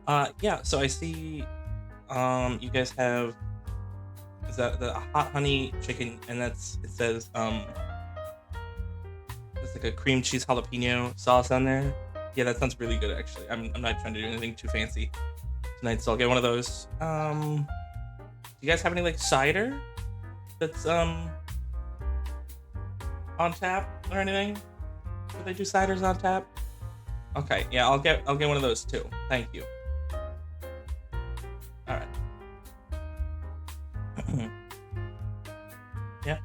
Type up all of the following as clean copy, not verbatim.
Yeah, so I see, you guys have, is that the hot honey chicken, and it says, it's like a cream cheese jalapeno sauce on there. Yeah, that sounds really good, actually. I'm not trying to do anything too fancy tonight, so I'll get one of those. Do you guys have any, like, cider that's, on tap or anything? Do they do ciders on tap? Okay, yeah, I'll get one of those too. Thank you. All right. Yeah.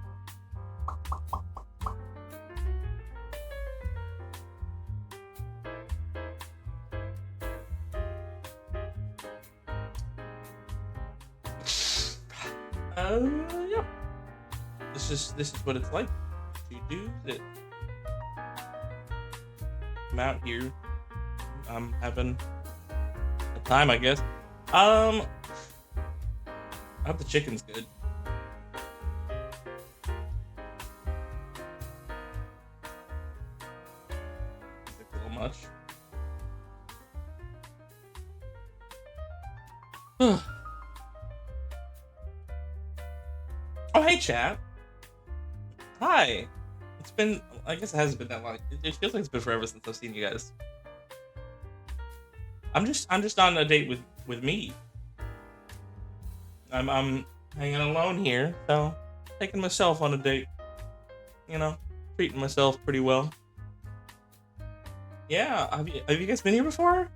Yeah. This is what it's like to do this. I'm out here. I'm having a time, I guess. I hope the chicken's good. It's a little much. Oh, hey, chat. Hi. It's been, I guess it hasn't been that long. It feels like it's been forever since I've seen you guys. I'm just on a date with me. I'm hanging alone here, so taking myself on a date. You know, treating myself pretty well. Yeah, have you guys been here before?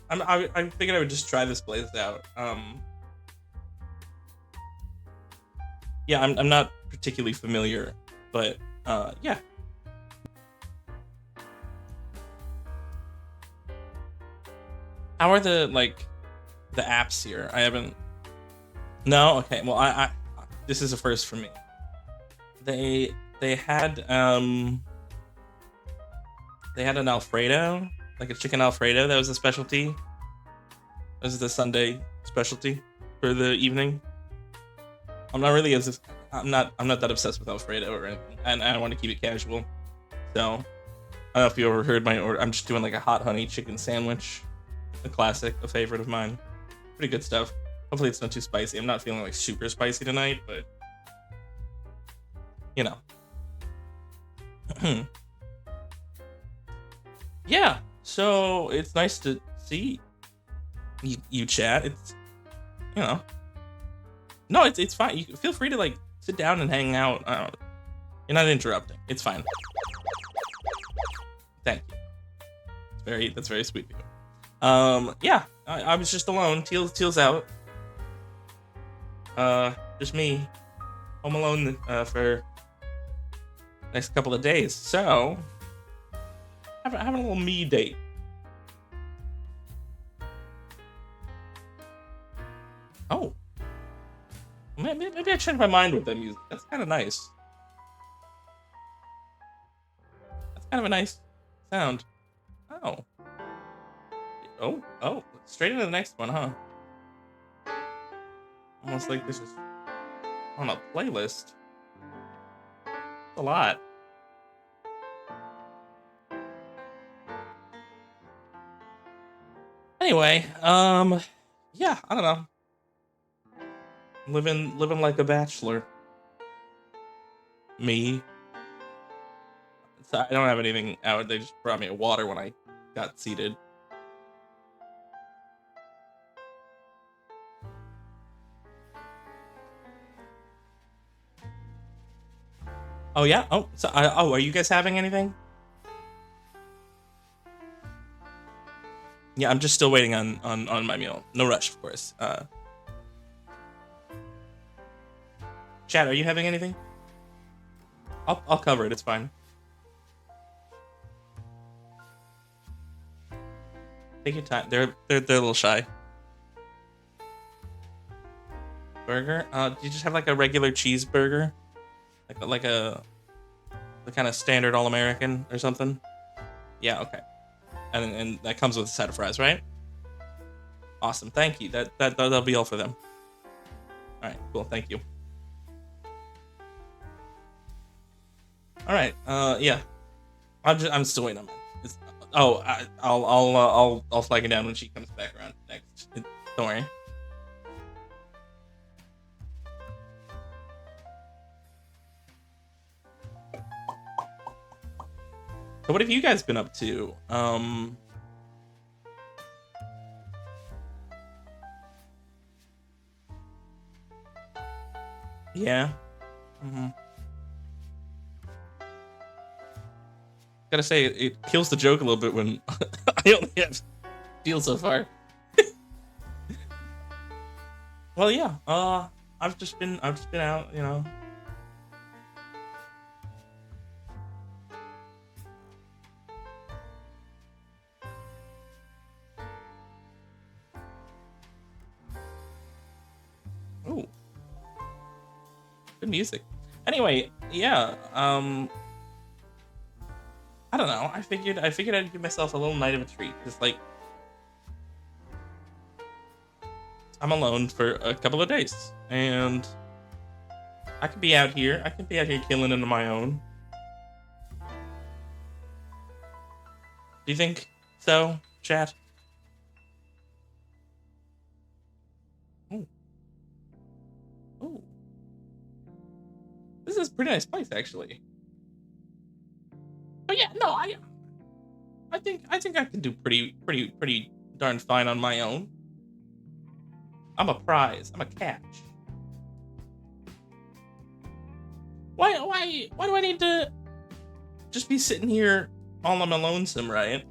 I figured I would just try this place out. Yeah, I'm not particularly familiar, but yeah. How are the apps here? I haven't. No, okay. Well, I this is a first for me. They had they had an Alfredo, like a chicken Alfredo. That was a specialty. This is the Sunday specialty for the evening. I'm not really as I'm not that obsessed with Alfredo or anything, and I want to keep it casual. So I don't know if you ever heard my order. I'm just doing like a hot honey chicken sandwich, a classic, a favorite of mine. Pretty good stuff. Hopefully it's not too spicy. I'm not feeling like super spicy tonight, but you know. Yeah. So it's nice to see you chat. It's you know. No, it's fine. You feel free to like sit down and hang out. You're not interrupting. It's fine. Thank you. That's very sweet of you. Yeah. I was just alone. Teal's out. Just me, home alone for next couple of days. So having a little me date. Oh, maybe I changed my mind with that music. That's kind of nice. That's kind of a nice sound. Oh, oh, straight into the next one, huh? Almost like this is on a playlist. That's a lot. Anyway, yeah, I don't know. Living like a bachelor. Me. So I don't have anything out. They just brought me a water when I got seated. Oh yeah. Oh, so are you guys having anything? Yeah, I'm just still waiting on my meal. No rush, of course. Chad, are you having anything? I'll cover it. It's fine. Take your time. They're a little shy. Burger? Do you just have like a regular cheeseburger? Like a the kind of standard all American or something? Yeah, okay. And that comes with a side of fries, right? Awesome. Thank you. That'll be all for them. All right. Cool. Thank you. All right. Yeah. I'm still waiting on mine. Oh, I'll flag it down when she comes back around next. Don't worry. So what have you guys been up to? Yeah. Gotta say, it kills the joke a little bit when I only have deals so far. Well, yeah. I've just been out, you know. Ooh, good music. Anyway, yeah. I don't know. I figured I'd give myself a little night of a treat. Just like I'm alone for a couple of days, and I could be out here. I could be out here killing it on my own. Do you think so, chat? Ooh. Ooh. This is a pretty nice place, actually. But yeah, no, I think I can do pretty darn fine on my own. I'm a prize. I'm a catch. Why do I need to just be sitting here all on my lonesome, right?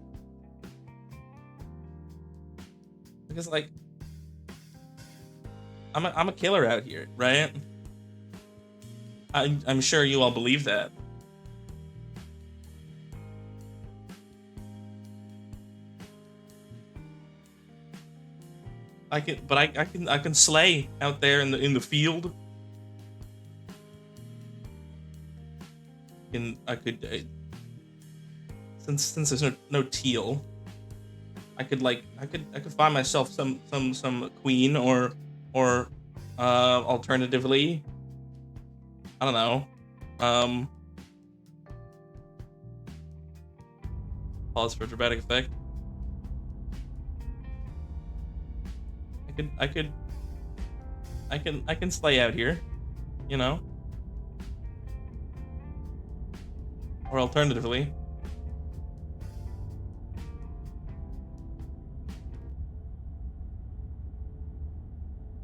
Because like I'm a killer out here, right? I'm sure you all believe that. I can slay out there in the field. I could since there's no teal, I could find myself some queen or alternatively, I don't know. Pause for dramatic effect. I can slay out here, you know. Or alternatively,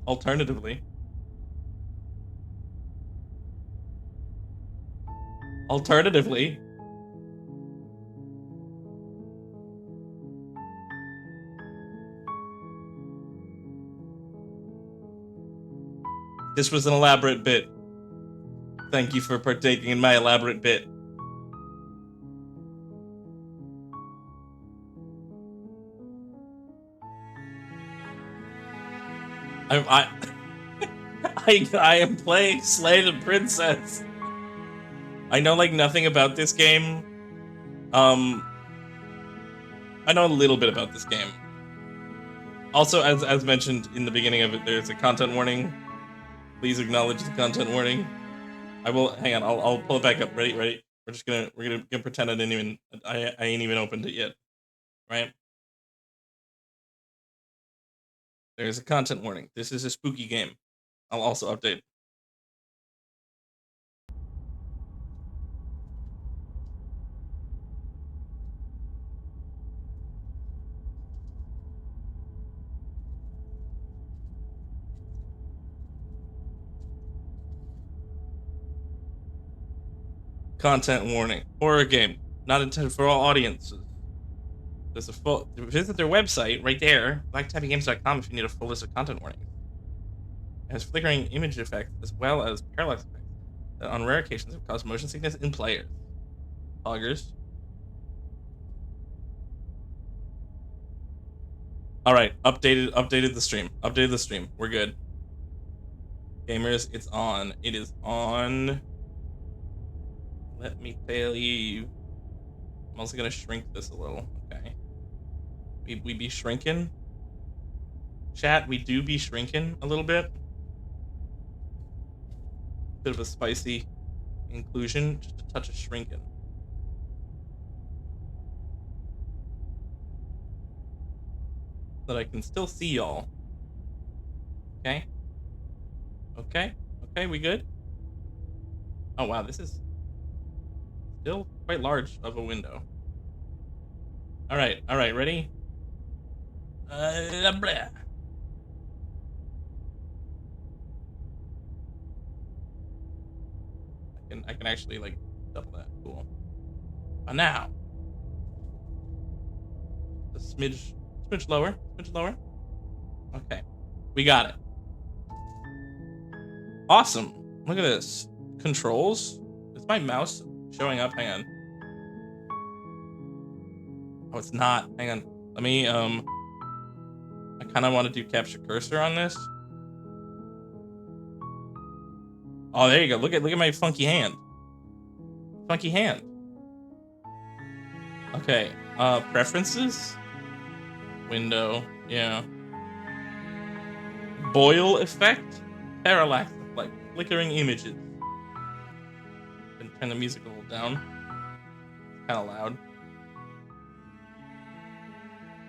alternatively, this was an elaborate bit. Thank you for partaking in my elaborate bit. I am playing Slay the Princess. I know like nothing about this game. I know a little bit about this game. Also, as mentioned in the beginning of it, there's a content warning. Please acknowledge the content warning. I will hang on. I'll pull it back up. Ready? We're gonna pretend I ain't even opened it yet. Right? There's a content warning. This is a spooky game. I'll also update. Content warning. Horror game. Not intended for all audiences. There's a full visit their website right there, blacktappinggames.com, if you need a full list of content warnings. It has flickering image effects as well as parallax effects that on rare occasions have caused motion sickness in players. Poggers. Alright, updated the stream. Updated the stream. We're good. Gamers, it's on. It is on. Let me tell you. I'm also gonna shrink this a little. Okay. We be shrinking. Chat, we do be shrinking a little bit. Bit of a spicy inclusion, just a touch of shrinking. that I can still see y'all. Okay. Okay. Okay, we good? Oh wow, this is still quite large of a window. Alright, ready? Blah. I can actually like double that. Cool. Now. A smidge lower. Smidge lower. Okay. We got it. Awesome. Look at this. Controls. Is my mouse showing up? Hang on. Oh, it's not. Hang on. Let me I kind of want to do capture cursor on this. Oh, there you go. Look at my funky hand. Funky hand. Okay. Preferences. Window. Yeah. Boil effect. Parallax effect. Flickering images. And turn the music a little down. It's kind of loud.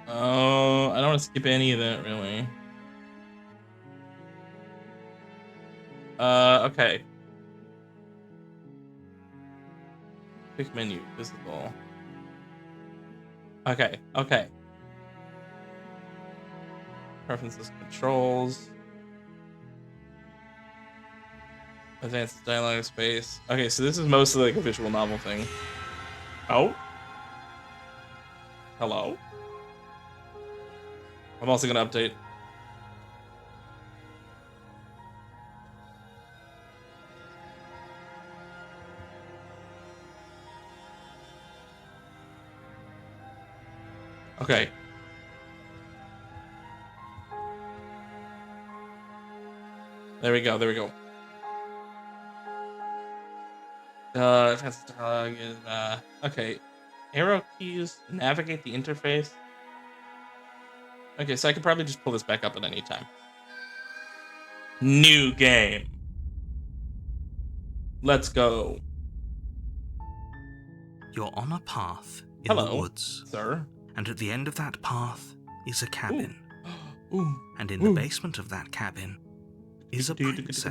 Oh, I don't want to skip any of that really. Okay. Quick menu, visible. Okay. Preferences, controls. Advanced dialogue space. Okay, so this is mostly like a visual novel thing. Oh? Hello? I'm also gonna update. Okay. There we go. Advanced dialogue is, okay. Arrow keys, navigate the interface. Okay, so I could probably just pull this back up at any time. New game. Let's go. You're on a path in Hello, the woods, sir. And at the end of that path is a cabin. Ooh. And in the basement of that cabin is a princess.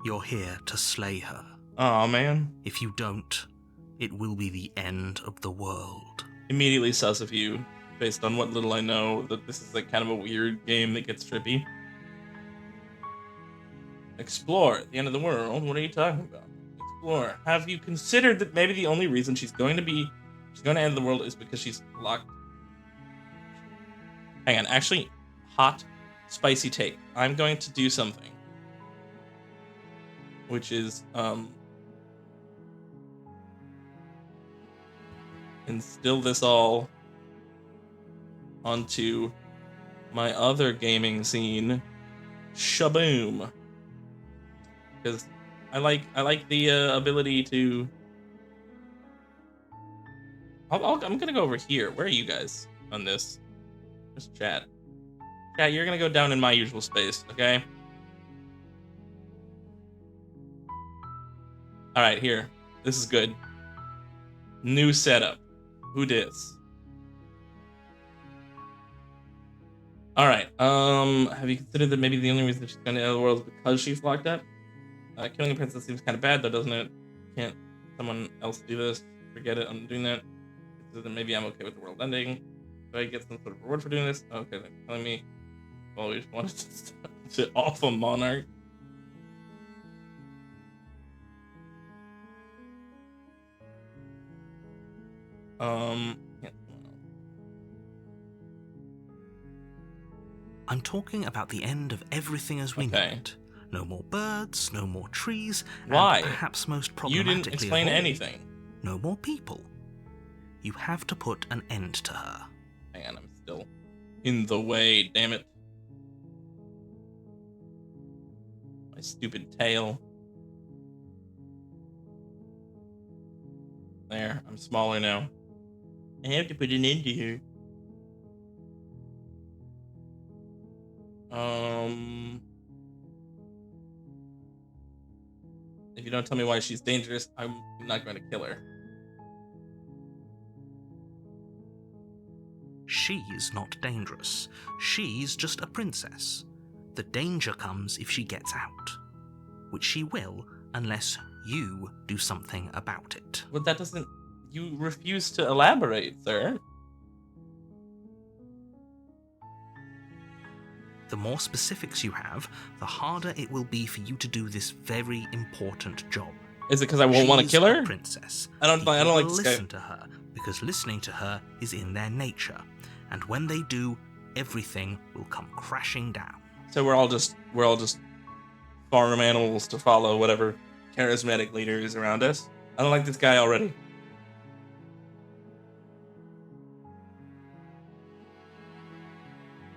You're here to slay her. Aw, man. If you don't, it will be the end of the world. Immediately sus of you, based on what little I know, that this is like kind of a weird game that gets trippy. Explore at the end of the world. What are you talking about? Explore. Have you considered that maybe the only reason she's going to end the world is because she's locked? Hang on, actually, hot, spicy take. I'm going to do something, which is instill this all onto my other gaming scene, Shaboom. Because I like the ability to. I'm gonna go over here. Where are you guys on this? Just chat. Chat, you're gonna go down in my usual space, okay? All right, here. This is good. New setup. Who dis? All right. Have you considered that maybe the only reason she's going to end the world is because she's locked up? Killing a princess seems kind of bad, though, doesn't it? Can't someone else do this? Forget it. I'm doing that. So then maybe I'm okay with the world ending. Do I get some sort of reward for doing this? Okay, they're telling me. Well, we just wanted to off a monarch. I'm talking about the end of everything as we know it. No more birds, no more trees, Why? And perhaps most problematically you didn't explain anything. No more people. You have to put an end to her. Hang on, I'm still in the way, damn it. My stupid tail. There, I'm smaller now. I have to put an end to her. If you don't tell me why she's dangerous, I'm not going to kill her. she's not dangerous. She's just a princess. The danger comes if she gets out, which she will unless you do something about it. Well, that doesn't... You refuse to elaborate, sir. The more specifics you have, the harder it will be for you to do this very important job. Is it because I won't want to kill her? A princess. I don't like this guy. Listen to her, because listening to her is in their nature, and when they do, everything will come crashing down. So we're all just farm animals to follow whatever charismatic leader is around us. I don't like this guy already.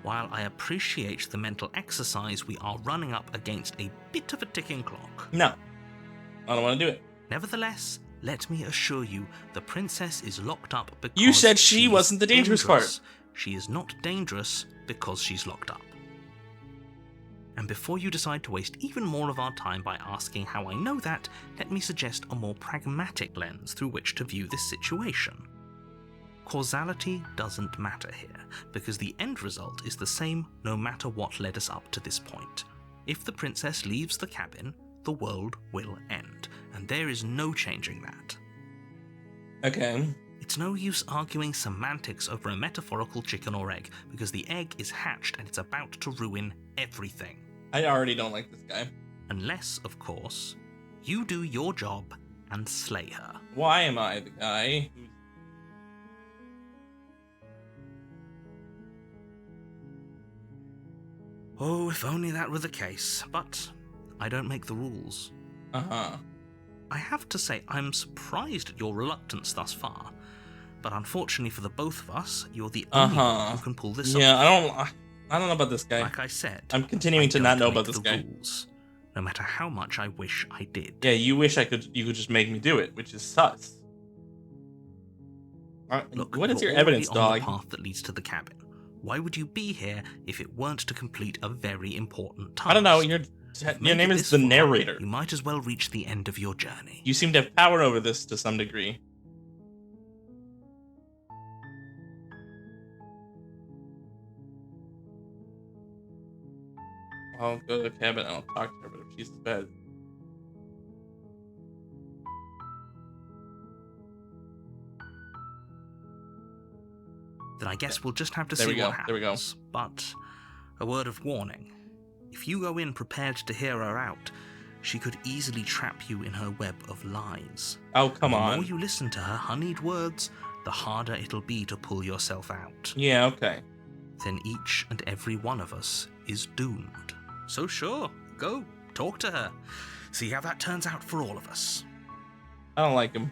While I appreciate the mental exercise, we are running up against a bit of a ticking clock. No, I don't want to do it. Nevertheless, let me assure you, the princess is locked up because you said she wasn't the dangerous part. She is not dangerous because she's locked up. And before you decide to waste even more of our time by asking how I know that, let me suggest a more pragmatic lens through which to view this situation. Causality doesn't matter here, because the end result is the same no matter what led us up to this point. If the princess leaves the cabin, the world will end, and there is no changing that. Okay. It's no use arguing semantics over a metaphorical chicken or egg, because the egg is hatched and it's about to ruin everything. I already don't like this guy. Unless, of course, you do your job and slay her. Why am I the guy who's... Oh, if only that were the case, but I don't make the rules. Uh-huh. I have to say, I'm surprised at your reluctance thus far, but unfortunately for the both of us, you're the only one who can pull this off. Yeah, I don't know about this guy. Like I said, I'm continuing to not know about this guy. Rules, no matter how much I wish I did. Yeah, you wish you could just make me do it, which is sus. Look, what is your evidence, dog? On the path that leads to the cabin. Why would you be here if it weren't to complete a very important task? I don't know. Your name is the narrator. You might as well reach the end of your journey. You seem to have power over this to some degree. I'll go to the cabin and I'll talk to her, but if she's in bed... Then I guess we'll just have to see what happens. There we go. But a word of warning. If you go in prepared to hear her out, she could easily trap you in her web of lies. Oh, come on. The more you listen to her honeyed words, the harder it'll be to pull yourself out. Yeah, okay. Then each and every one of us is doomed. So sure, go, talk to her. See how that turns out for all of us. I don't like him.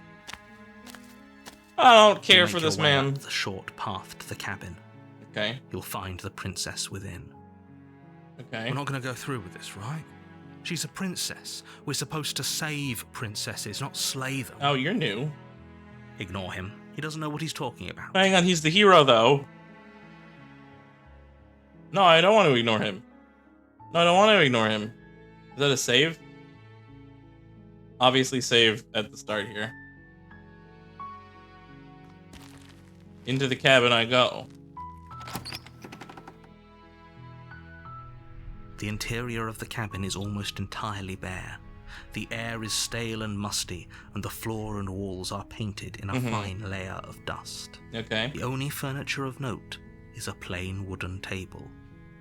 I don't care for this man. The short path to the cabin. Okay. You'll find the princess within. Okay. We're not going to go through with this, right? She's a princess. We're supposed to save princesses, not slay them. Oh, you're new. Ignore him. He doesn't know what he's talking about. Hang on, he's the hero, though. No, I don't want to ignore him. No, I don't want to ignore him. Is that a save? Obviously save at the start here. Into the cabin I go. The interior of the cabin is almost entirely bare. The air is stale and musty, and the floor and walls are painted in a fine layer of dust. Okay. The only furniture of note is a plain wooden table.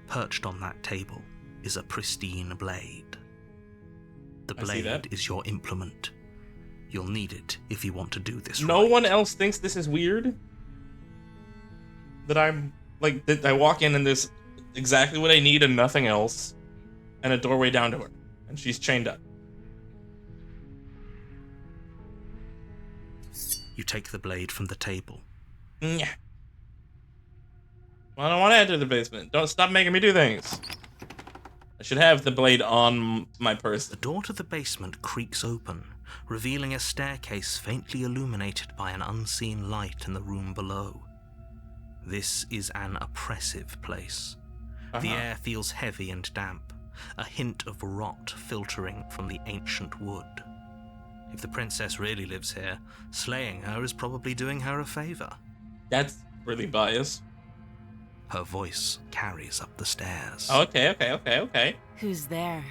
Perched on that table is a pristine blade. The blade is your implement. You'll need it if you want to do this right. No one else thinks this is weird? That I'm, like, that I walk in and there's exactly what I need and nothing else, and a doorway down to her, and she's chained up. You take the blade from the table. Yeah. Well, I don't want to enter the basement. Don't stop making me do things. I should have the blade on my person. The door to the basement creaks open, revealing a staircase faintly illuminated by an unseen light in the room below. This is an oppressive place. The air feels heavy and damp, a hint of rot filtering from the ancient wood. If the princess really lives here, slaying her is probably doing her a favor. That's really biased. Her voice carries up the stairs. Oh, okay. Who's there?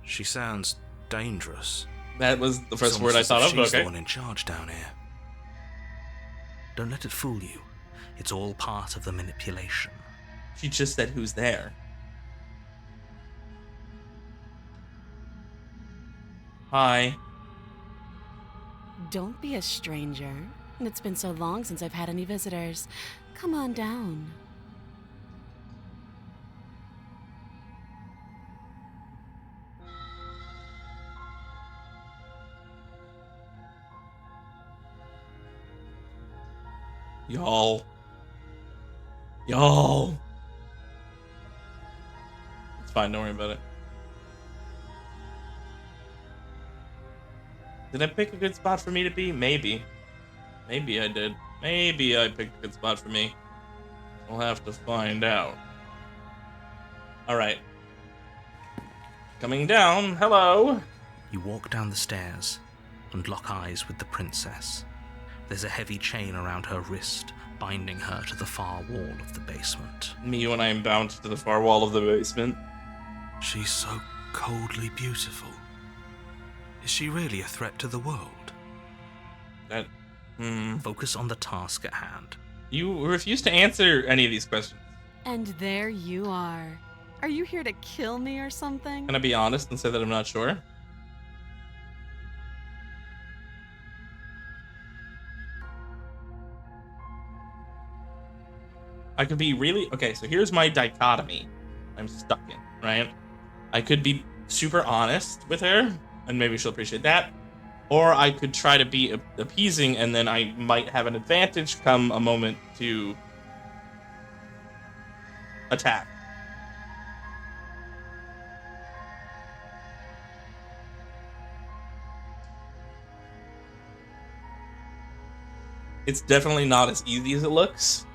She sounds dangerous. That was the It's first word almost I as thought if of. she's the Okay. one in charge down here. Don't let it fool you. It's all part of the manipulation. She just said, "Who's there?" Hi. Don't be a stranger. It's been so long since I've had any visitors. Come on down. Y'all. It's fine, don't worry about it. Did I pick a good spot for me to be? Maybe. Maybe I did. Maybe I picked a good spot for me. We'll have to find out. Alright. Coming down. Hello. You walk down the stairs and lock eyes with the princess. There's a heavy chain around her wrist, binding her to the far wall of the basement. Me when I am bound to the far wall of the basement. She's so coldly beautiful. Is she really a threat to the world? That... Focus on the task at hand. You refuse to answer any of these questions. And there you are. Are you here to kill me or something? Can I be honest and say that I'm not sure? I could be really... Okay, so here's my dichotomy I'm stuck in, right? I could be super honest with her, and maybe she'll appreciate that. Or I could try to be appeasing, and then I might have an advantage come a moment to attack. It's definitely not as easy as it looks.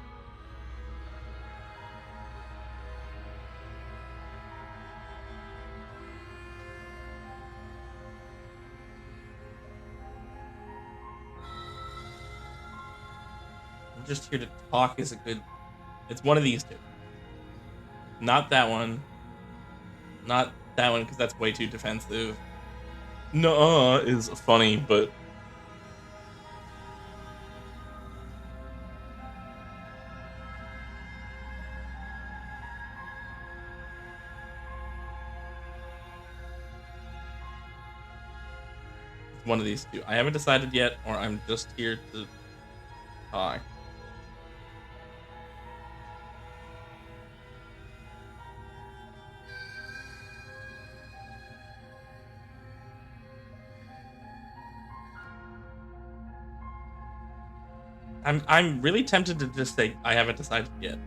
I'm just here to talk is a good... It's one of these two. Not that one. Not that one, because that's way too defensive. Nuh-uh is funny, but... one of these two. I haven't decided yet, or I'm just here to talk. I'm really tempted to just say I haven't decided yet.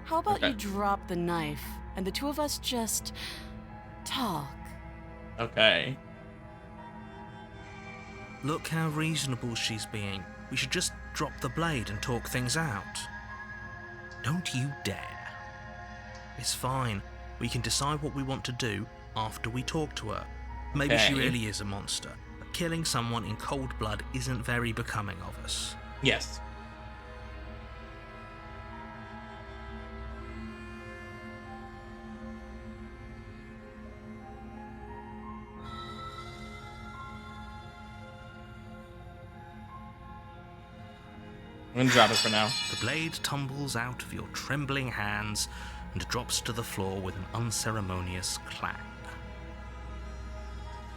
How about Okay. you drop the knife and the two of us just talk? Okay. Look how reasonable she's being. We should just drop the blade and talk things out. Don't you dare. It's fine. We can decide what we want to do after we talk to her. Maybe she Okay. really is a monster. But killing someone in cold blood isn't very becoming of us. Yes. I'm gonna drop it for now. The blade tumbles out of your trembling hands and drops to the floor with an unceremonious clang.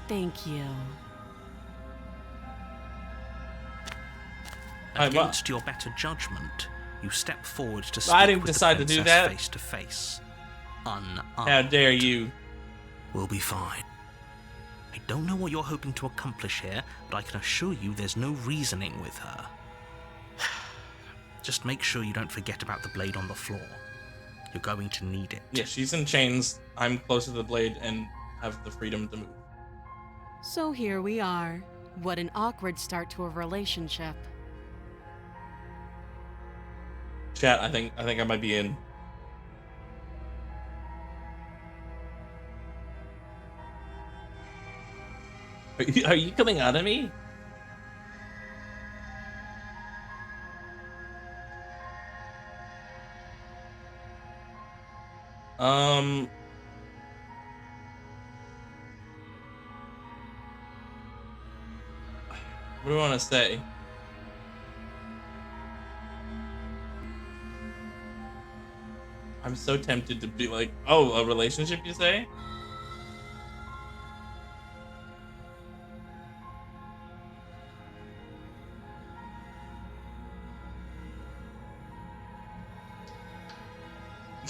Thank you. Against your better judgment, you step forward to speak I didn't with decide the to do princess that. face to face. Unarmed. How dare you? We'll be fine. I don't know what you're hoping to accomplish here, but I can assure you there's no reasoning with her. Just make sure you don't forget about the blade on the floor. You're going to need it. Yeah, she's in chains. I'm close to the blade and have the freedom to move. So here we are. What an awkward start to a relationship. Chat, I think I might be in. Are you coming out of me? Um. What do we want to say? I'm so tempted to be like, oh, a relationship, you say?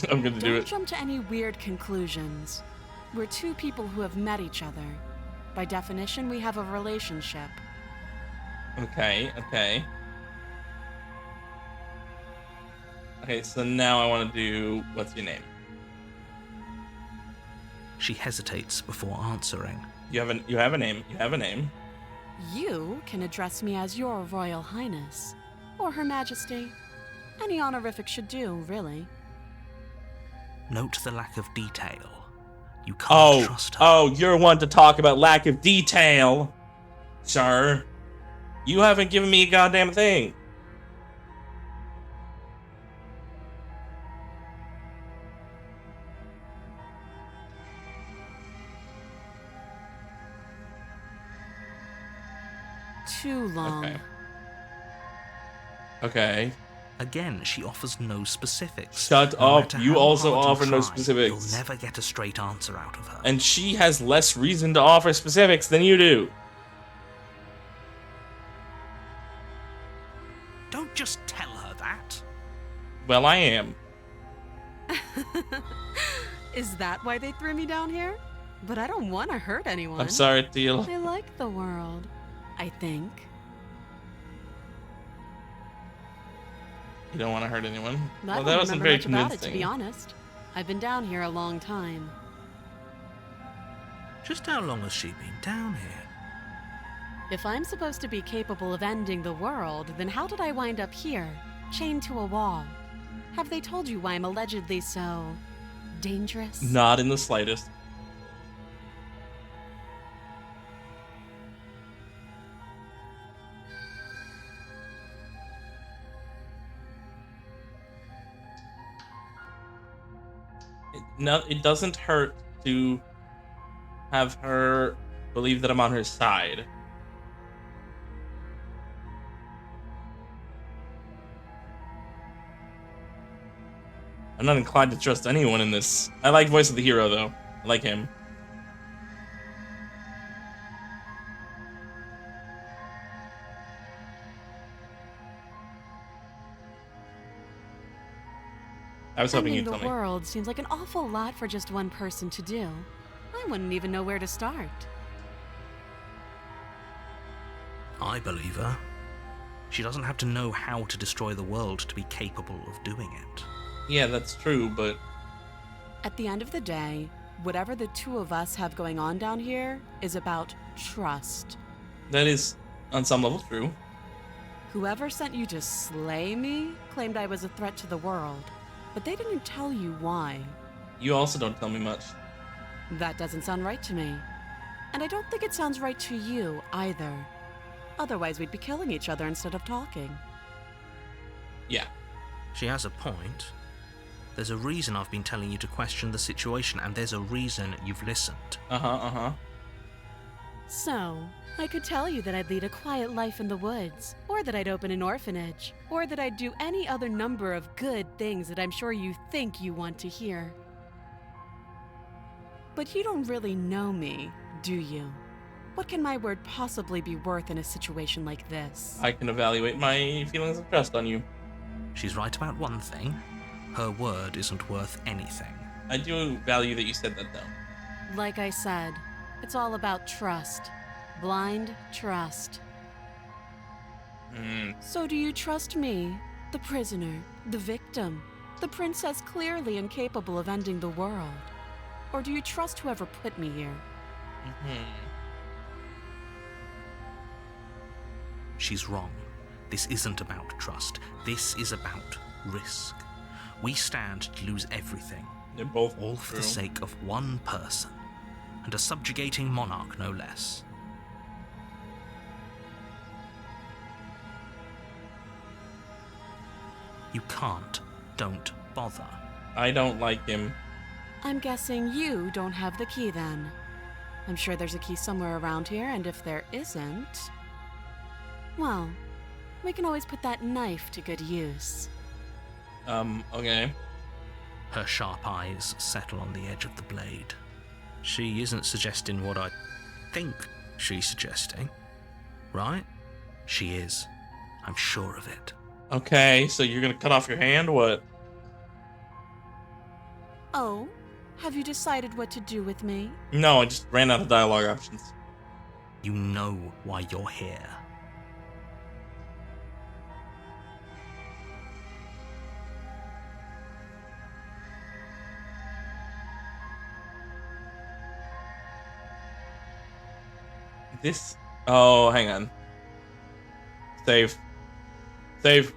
I'm gonna do Don't it. jump to any weird conclusions. We're two people who have met each other. By definition, we have a relationship. Okay, okay. Okay, so now I want to do, what's your name? She hesitates before answering. You have a name. You have a name. You can address me as Your Royal Highness, or Her Majesty. Any honorific should do, really. Note the lack of detail. You can't trust her. Oh, you're one to talk about lack of detail, sir. You haven't given me a goddamn thing. Too long. Okay. Okay. Again, she offers no specifics. Shut No up. matter You how also hard you offer no try, specifics. You'll never get a straight answer out of her. And she has less reason to offer specifics than you do. Don't just tell her that. Well, I am. Is that why they threw me down here? But I don't want to hurt anyone. I'm sorry, Teal. I like the world, I think. You don't want to hurt anyone. I Well, don't that wasn't remember very much about it, to convincing. be honest. I've been down here a long time. Just how long has she been down here? If I'm supposed to be capable of ending the world, then how did I wind up here, chained to a wall? Have they told you why I'm allegedly so dangerous? Not in the slightest. It doesn't hurt to have her believe that I'm on her side. I'm not inclined to trust anyone in this. I like Voice of the Hero, though. I like him. I was hoping Ending you'd the tell me. world seems like an awful lot for just one person to do. I wouldn't even know where to start. I believe her. She doesn't have to know how to destroy the world to be capable of doing it. Yeah, that's true, but At the end of the day, whatever the two of us have going on down here is about trust. that is, on some level, true. Whoever sent you to slay me claimed I was a threat to the world, but they didn't tell you why. You also don't tell me much. That doesn't sound right to me. And I don't think it sounds right to you either. Otherwise, we'd be killing each other instead of talking. Yeah. She has a point. There's a reason I've been telling you to question the situation, and there's a reason you've listened. Uh-huh. So, I could tell you that I'd lead a quiet life in the woods, or that I'd open an orphanage, or that I'd do any other number of good things that I'm sure you think you want to hear. But you don't really know me, do you? What can my word possibly be worth in a situation like this? I can evaluate my feelings of trust on you. She's right about one thing. Her word isn't worth anything. I do value that you said that, though. Like I said, it's all about trust. Blind trust. So do you trust me, the prisoner, the victim, the princess clearly incapable of ending the world? Or do you trust whoever put me here? She's wrong. This isn't about trust. This is about risk. We stand to lose everything, They're both all for true. the sake of one person, and a subjugating monarch no less. You can't. Don't bother. I don't like him. I'm guessing you don't have the key then. I'm sure there's a key somewhere around here, and if there isn't, well, we can always put that knife to good use. Okay. Her sharp eyes settle on the edge of the blade. She isn't suggesting what I think she's suggesting, right? She is. I'm sure of it. Okay, so you're gonna cut off your hand? What? Oh, have you decided what to do with me? No, I just ran out of dialogue options. You know why you're here. This... Oh, hang on. Save. Save.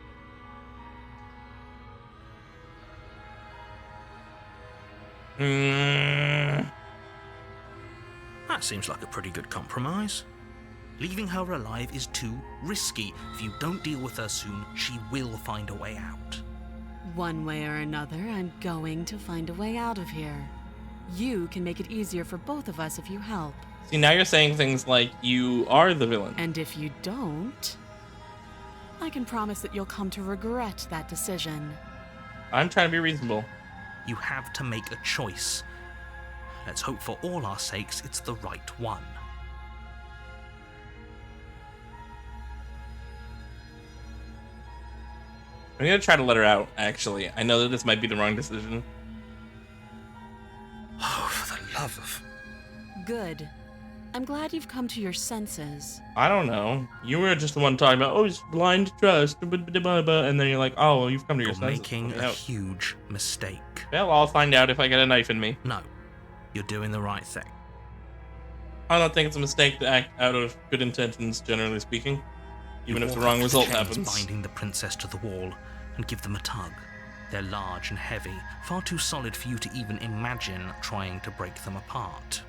That seems like a pretty good compromise. Leaving her alive is too risky. If you don't deal with her soon, she will find a way out. One way or another, I'm going to find a way out of here. You can make it easier for both of us if you help. See, now you're saying things like you are the villain. And if you don't, I can promise that you'll come to regret that decision. I'm trying to be reasonable. You have to make a choice. Let's hope for all our sakes it's the right one. I'm gonna try to let her out, actually. I know that this might be the wrong decision. Oh, for the love of... Good. I'm glad you've come to your senses. I don't know. You were just the one talking about, oh, it's blind trust, and then you're like, oh, well, you've come to your You're senses. making a huge mistake. Well, I'll find out if I get a knife in me. No, you're doing the right thing. I don't think it's a mistake to act out of good intentions, generally speaking. Even if the Walk wrong up to result chains happens. binding the princess to the wall and give them a tug. They're large and heavy, far too solid for you to even imagine trying to break them apart.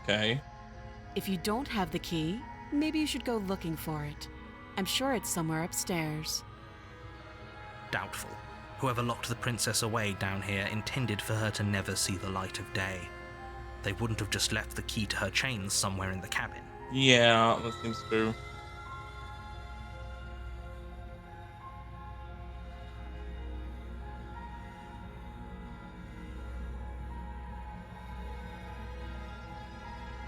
Okay. If you don't have the key, maybe you should go looking for it. I'm sure it's somewhere upstairs. Doubtful. Whoever locked the princess away down here intended for her to never see the light of day. They wouldn't have just left the key to her chains somewhere in the cabin. Yeah, that seems true.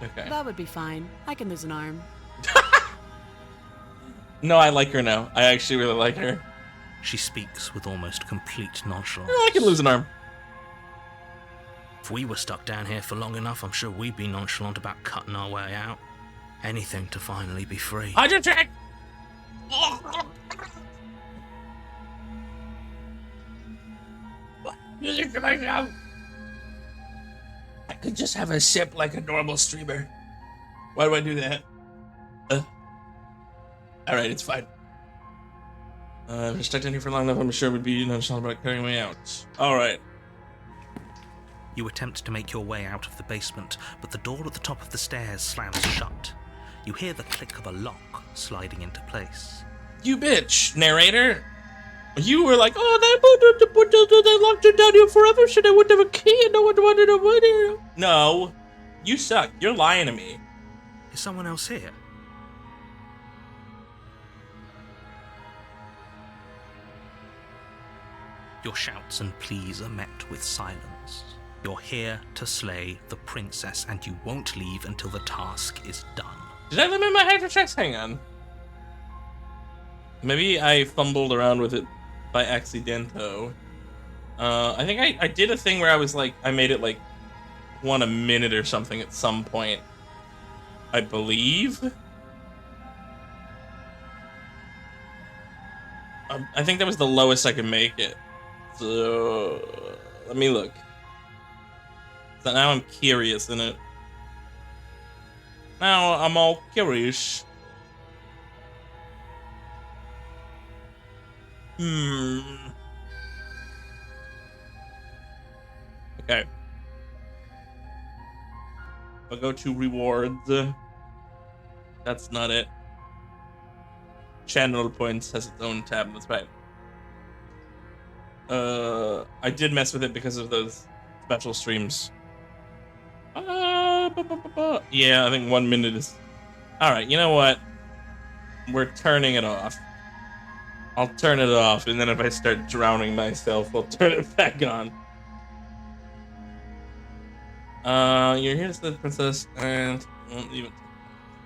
Okay. That would be fine. I can lose an arm. No, I like her now. I actually really like her. She speaks with almost complete nonchalance. I can lose an arm. If we were stuck down here for long enough, I'm sure we'd be nonchalant about cutting our way out. Anything to finally be free. Hydro check! Music to myself. I could just have a sip like a normal streamer. Why do I do that? Alright, it's fine. If I'm stuck down here for long enough, I'm sure it would be nonchalant about cutting me out. Alright. You attempt to make your way out of the basement, but the door at the top of the stairs slams shut. You hear the click of a lock sliding into place. You bitch, narrator. You were like, oh, they locked her down here forever, so they wouldn't have a key and no one wanted to win here. No, you suck. You're lying to me. Is someone else here? Your shouts and pleas are met with silence. You're here to slay the princess, and you won't leave until the task is done. Did I limit my hydro checks? Hang on. Maybe I fumbled around with it by accidento. I think I did a thing where I was like, I made it like 1 a minute or something at some point. I believe. I think that was the lowest I could make it. So let me look. So now I'm curious in it. Now I'm all curious. Okay. I'll go to rewards. That's not it. Channel points has its own tab, that's right. I did mess with it because of those special streams. Yeah, I think 1 minute is... Alright, you know what? We're turning it off. I'll turn it off, and then if I start drowning myself, I'll turn it back on. You're here to see the princess, and won't even...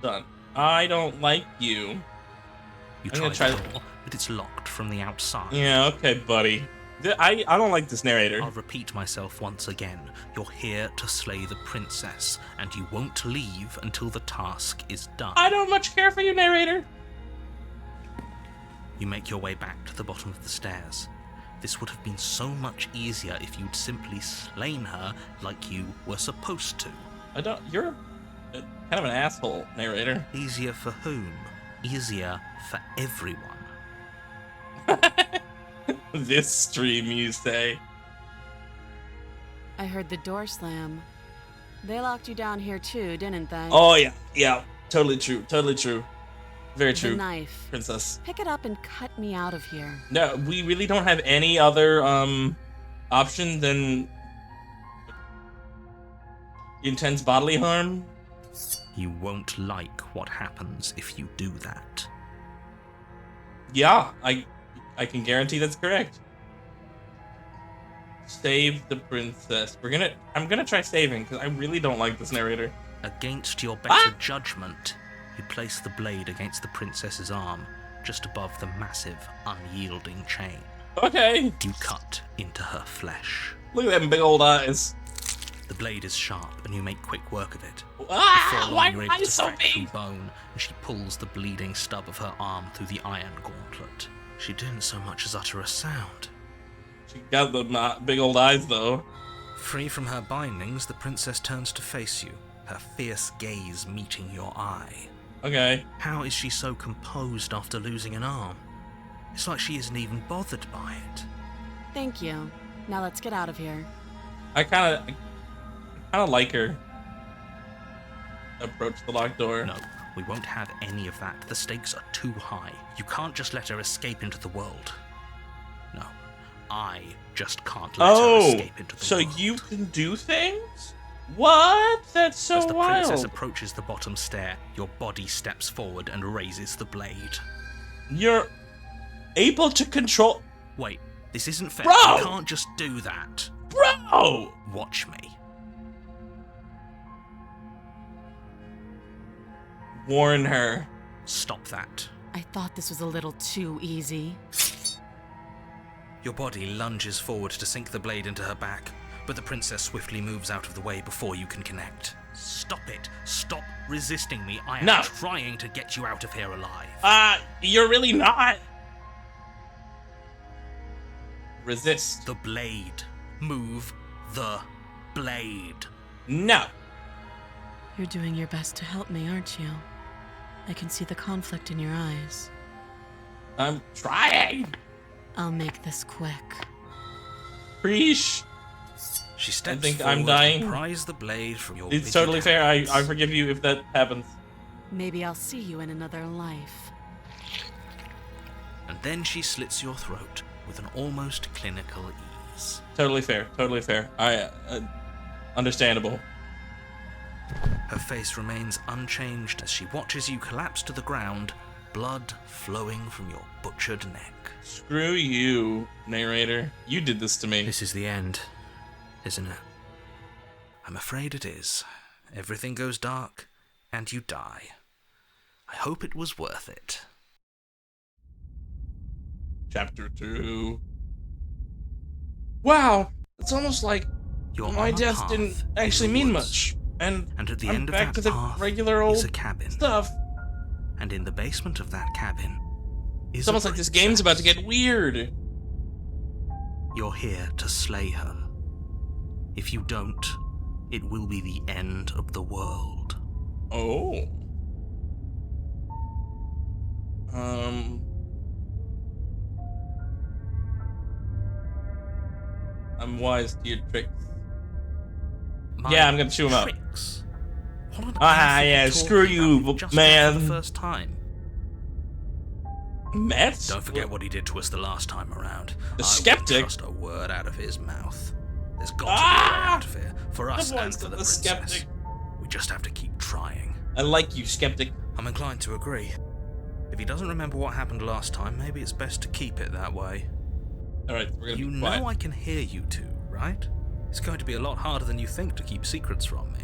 Done. I don't like you. You I'm try gonna the door, but it's locked from the outside. Yeah, okay, buddy. I don't like this narrator. I'll repeat myself once again. You're here to slay the princess, and you won't leave until the task is done. I don't much care for you, narrator. You make your way back to the bottom of the stairs. This would have been so much easier if you'd simply slain her like you were supposed to. You're kind of an asshole, narrator. Easier for whom? Easier for everyone. This stream, you say? I heard the door slam. They locked you down here too, didn't they? Oh, yeah. Totally true. Very true. The knife. Princess. Pick it up and cut me out of here. No, we really don't have any other option than intense bodily harm. You won't like what happens if you do that. Yeah, I can guarantee that's correct. Save the princess. I'm gonna try saving because I really don't like this narrator. Against your better judgment, you place the blade against the princess's arm, just above the massive, unyielding chain. Okay. You cut into her flesh. Look at them big old eyes. The blade is sharp, and you make quick work of it. Ah! Why you're are able eyes to so crack through big? bone, and she pulls the bleeding stub of her arm through the iron gauntlet. She didn't so much as utter a sound. She got the big old eyes, though. Free from her bindings, the princess turns to face you, her fierce gaze meeting your eye. Okay. How is she so composed after losing an arm? It's like she isn't even bothered by it. Thank you. Now let's get out of here. I kind of like her. Approach the locked door. No, we won't have any of that. The stakes are too high. You can't just let her escape into the world. No, I just can't let her escape into the so world. you can do things? What? That's so As the wild. princess approaches the bottom stair, your body steps forward and raises the blade. You're able to control... Wait, this isn't fair. Bro! You can't just do that. Bro! Watch me. Warn her. Stop that. I thought this was a little too easy. Your body lunges forward to sink the blade into her back, but the princess swiftly moves out of the way before you can connect. Stop it. Stop resisting me. I am No. trying to get you out of here alive. You're really not. Resist. The blade. Move the blade. No. You're doing your best to help me, aren't you? I can see the conflict in your eyes. I'm trying. I'll make this quick. Preach. She steps think forward I'm dying. and pries the blade from your It's rigid totally fair. I hands. forgive you if that happens. Maybe I'll see you in another life. And then she slits your throat with an almost clinical ease. Totally fair. Totally fair. Understandable. Her face remains unchanged as she watches you collapse to the ground, blood flowing from your butchered neck. Screw you, narrator. You did this to me. This is the end, isn't it? I'm afraid it is. Everything goes dark, and you die. I hope it was worth it. Chapter 2. Wow. It's almost like You're my on a death path didn't in actually the mean woods, much. And And at the I'm end of back that to the path regular is old a cabin. stuff. And in the basement of that cabin is It's almost a like this game's about to princess. get weird. You're here to slay her. If you don't, it will be the end of the world. Oh. I'm wise to your tricks. My Yeah, I'm gonna chew him up. tricks? What on earth Ah, are yeah, talking screw about? you, We've just man. met for the first time. Met? Don't forget what he did to us the last time around. The I skeptic? wouldn't trust a word out of his mouth. There's got to be a way For us The and voice for of the the princess. skeptic. We just have to keep trying. I like you, skeptic. I'm inclined to agree. If he doesn't remember what happened last time, maybe it's best to keep it that way. Alright, we're gonna You be quiet. know I can hear you two, right? It's going to be a lot harder than you think to keep secrets from me.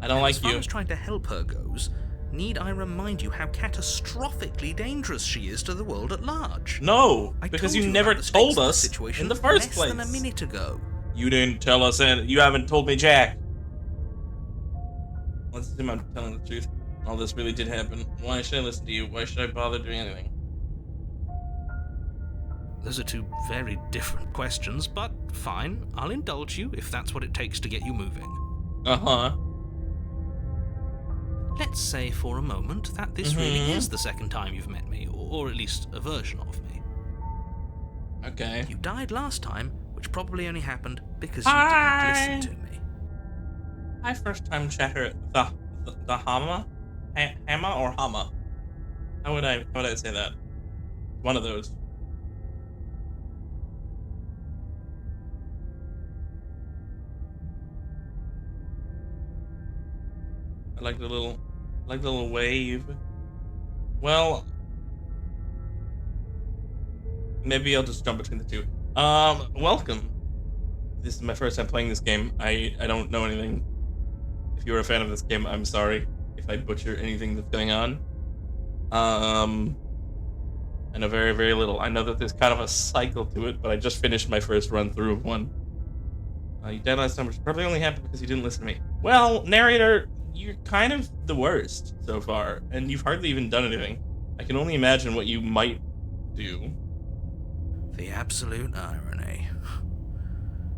I don't And like as far you. as trying to help her goes, need I remind you how catastrophically dangerous she is to the world at large? No, I because told you about never the stakes told of the us situation in the first less place. than a minute ago. You didn't tell us anything. You haven't told me jack. Let's assume I'm telling the truth. All this really did happen. Why should I listen to you? Why should I bother doing anything? Those are two very different questions, but fine, I'll indulge you if that's what it takes to get you moving. Uh-huh. Let's say for a moment that this really is the second time you've met me, or at least a version of me. Okay. You died last time, which probably only happened because you didn't listen to me. Hi, first time chatter. The Hama? Hama or Hama? How would I say that? One of those. I like the little wave. Well, maybe I'll just jump between the two. Welcome. This is my first time playing this game. I don't know anything. If you're a fan of this game, I'm sorry if I butcher anything that's going on. I know very, very little. I know that there's kind of a cycle to it, but I just finished my first run through of one. You died last time, which probably only happened because you didn't listen to me. Well, narrator, you're kind of the worst so far, and you've hardly even done anything. I can only imagine what you might do. The absolute irony.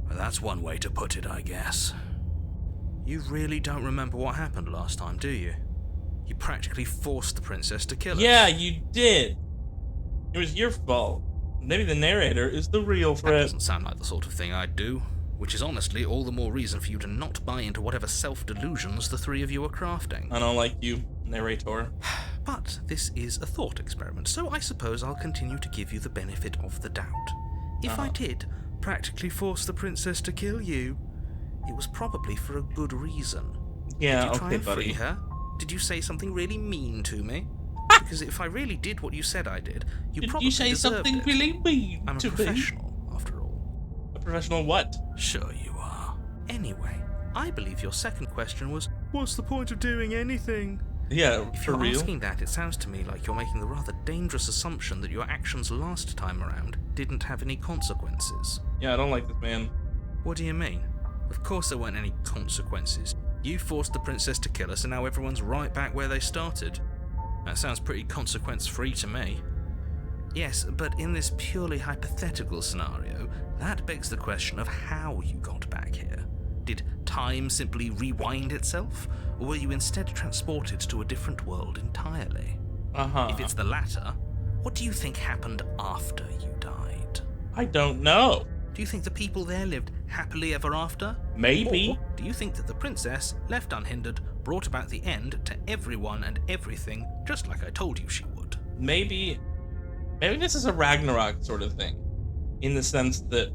Well, that's one way to put it, I guess. You really don't remember what happened last time, do you? You practically forced the princess to kill us. Yeah, you did. It was your fault. Maybe the narrator is the real That threat. doesn't sound like the sort of thing I'd do, which is honestly all the more reason for you to not buy into whatever self-delusions the three of you are crafting. I don't like you, narrator. But this is a thought experiment, so I suppose I'll continue to give you the benefit of the doubt. If I did practically force the princess to kill you, it was probably for a good reason. Yeah, Did you try okay, and free buddy. her? Did you say something really mean to me? Because if I really did what you said I did, you Did probably you say deserved something it. really mean I'm a to me? professional, after all. A professional what? Sure you are. Anyway, I believe your second question was, what's the point of doing anything? Yeah, If for you're real? asking that, it sounds to me like you're making the rather dangerous assumption that your actions last time around didn't have any consequences. Yeah, I don't like this man. What do you mean? Of course there weren't any consequences. You forced the princess to kill us and now everyone's right back where they started. That sounds pretty consequence-free to me. Yes, but in this purely hypothetical scenario, that begs the question of how you got back here. Did time simply rewind itself, or were you instead transported to a different world entirely? Uh-huh. If it's the latter, what do you think happened after you died? I don't know. Do you think the people there lived happily ever after? Maybe. Or do you think that the princess, left unhindered, brought about the end to everyone and everything, just like I told you she would? Maybe this is a Ragnarok sort of thing. In the sense that,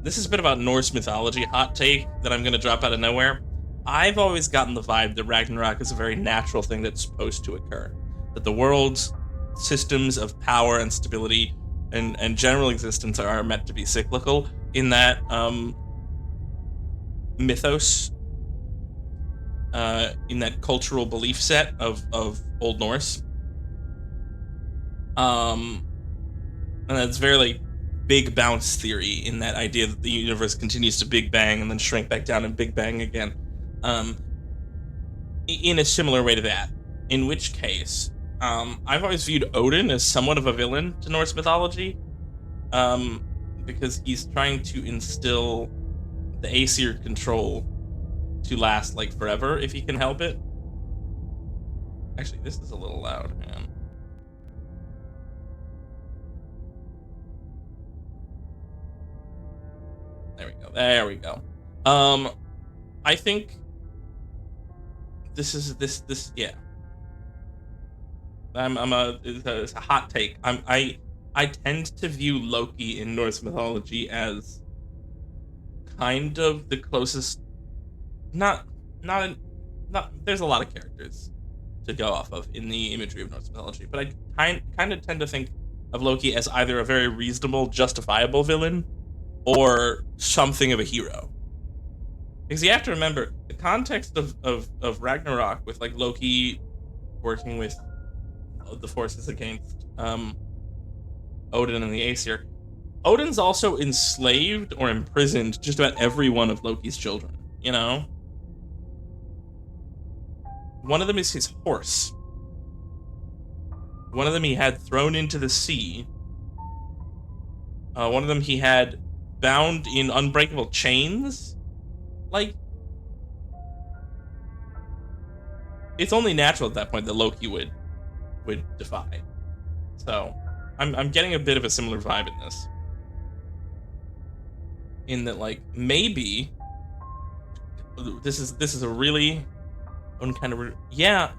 this is a bit about Norse mythology, hot take that I'm gonna drop out of nowhere. I've always gotten the vibe that Ragnarok is a very natural thing that's supposed to occur. That the world's systems of power and stability and general existence are meant to be cyclical in that mythos, in that cultural belief set of Old Norse. And that's very like big bounce theory in that idea that the universe continues to big bang and then shrink back down and big bang again. In a similar way to that. In which case, I've always viewed Odin as somewhat of a villain to Norse mythology, because he's trying to instill the Aesir control to last like forever if he can help it. Actually, this is a little loud, man. There we go. I think this yeah. It's a hot take. I tend to view Loki in Norse mythology as kind of the closest not not not. There's a lot of characters to go off of in the imagery of Norse mythology, but I kind of tend to think of Loki as either a very reasonable, justifiable villain or something of a hero. Because you have to remember the context of Ragnarok with like Loki working with the forces against Odin and the Aesir. Odin's also enslaved or imprisoned just about every one of Loki's children, you know? One of them is his horse. One of them he had thrown into the sea. One of them he had bound in unbreakable chains. Like, it's only natural at that point that Loki would defy. So, I'm getting a bit of a similar vibe in this. In that, like, maybe this is a really kind of yeah.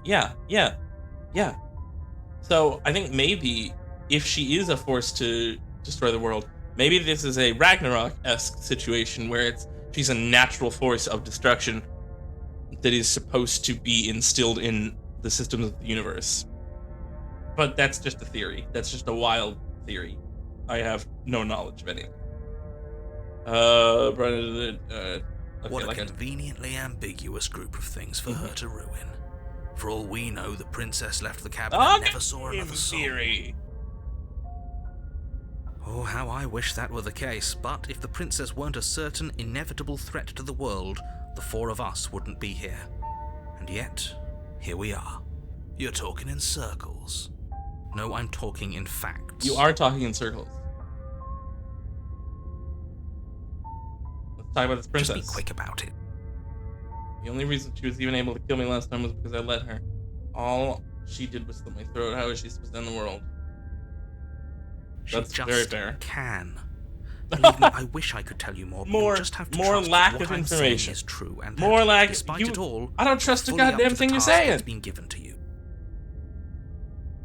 So I think maybe if she is a force to destroy the world, maybe this is a Ragnarok-esque situation where she's a natural force of destruction that is supposed to be instilled in the systems of the universe. But that's just a theory. That's just a wild theory. I have no knowledge of anything. What a conveniently ambiguous group of things for her to ruin. For all we know, the princess left the cabinet and never saw another soul. Theory. Oh, how I wish that were the case, but if the princess weren't a certain, inevitable threat to the world, the four of us wouldn't be here. And yet, here we are. You're talking in circles. No, I'm talking in facts. You are talking in circles. Let's talk about this princess. Just be quick about it. The only reason she was even able to kill me last time was because I let her. All she did was slit my throat. How is she supposed to end the world? That's very fair. Can. Believe me, I wish I could tell you more. But you'll just have to trust lack what of I'm information saying is true, and more that, lack. Despite it all, I don't trust a fully up goddamn to the thing you're task saying. that's been given to you.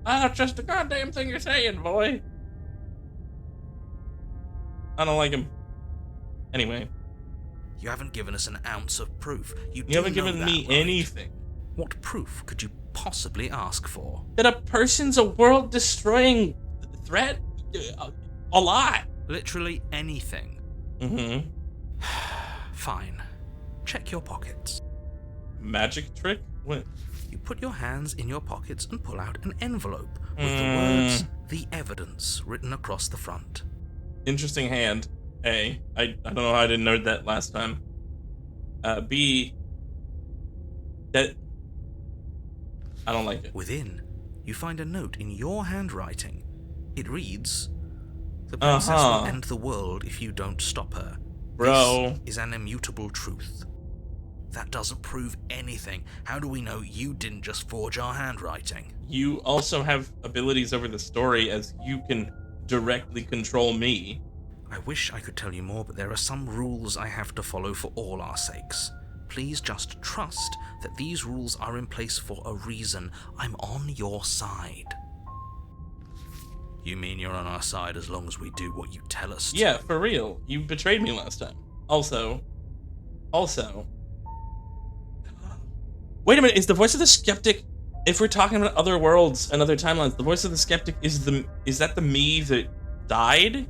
I don't trust a goddamn thing you're saying, boy. I don't like him. Anyway. You haven't given us an ounce of proof. You haven't given me anything. What proof could you possibly ask for? That a person's a world-destroying threat? A lot. Literally anything. Mm-hmm. Fine. Check your pockets. Magic trick? What? You put your hands in your pockets and pull out an envelope with the words, "The Evidence," written across the front. Interesting hand. A. I don't know how I didn't note that last time. B. That... I don't like it. Within, you find a note in your handwriting. It reads, "The princess will end the world if you don't stop her. Bro. This is an immutable truth." That doesn't prove anything. How do we know you didn't just forge our handwriting? You also have abilities over the story as you can directly control me. I wish I could tell you more, but there are some rules I have to follow for all our sakes. Please just trust that these rules are in place for a reason. I'm on your side. You mean you're on our side as long as we do what you tell us to? Yeah, for real. You betrayed me last time. Also, wait a minute, is the voice of the skeptic, if we're talking about other worlds and other timelines, the voice of the skeptic is that the me that died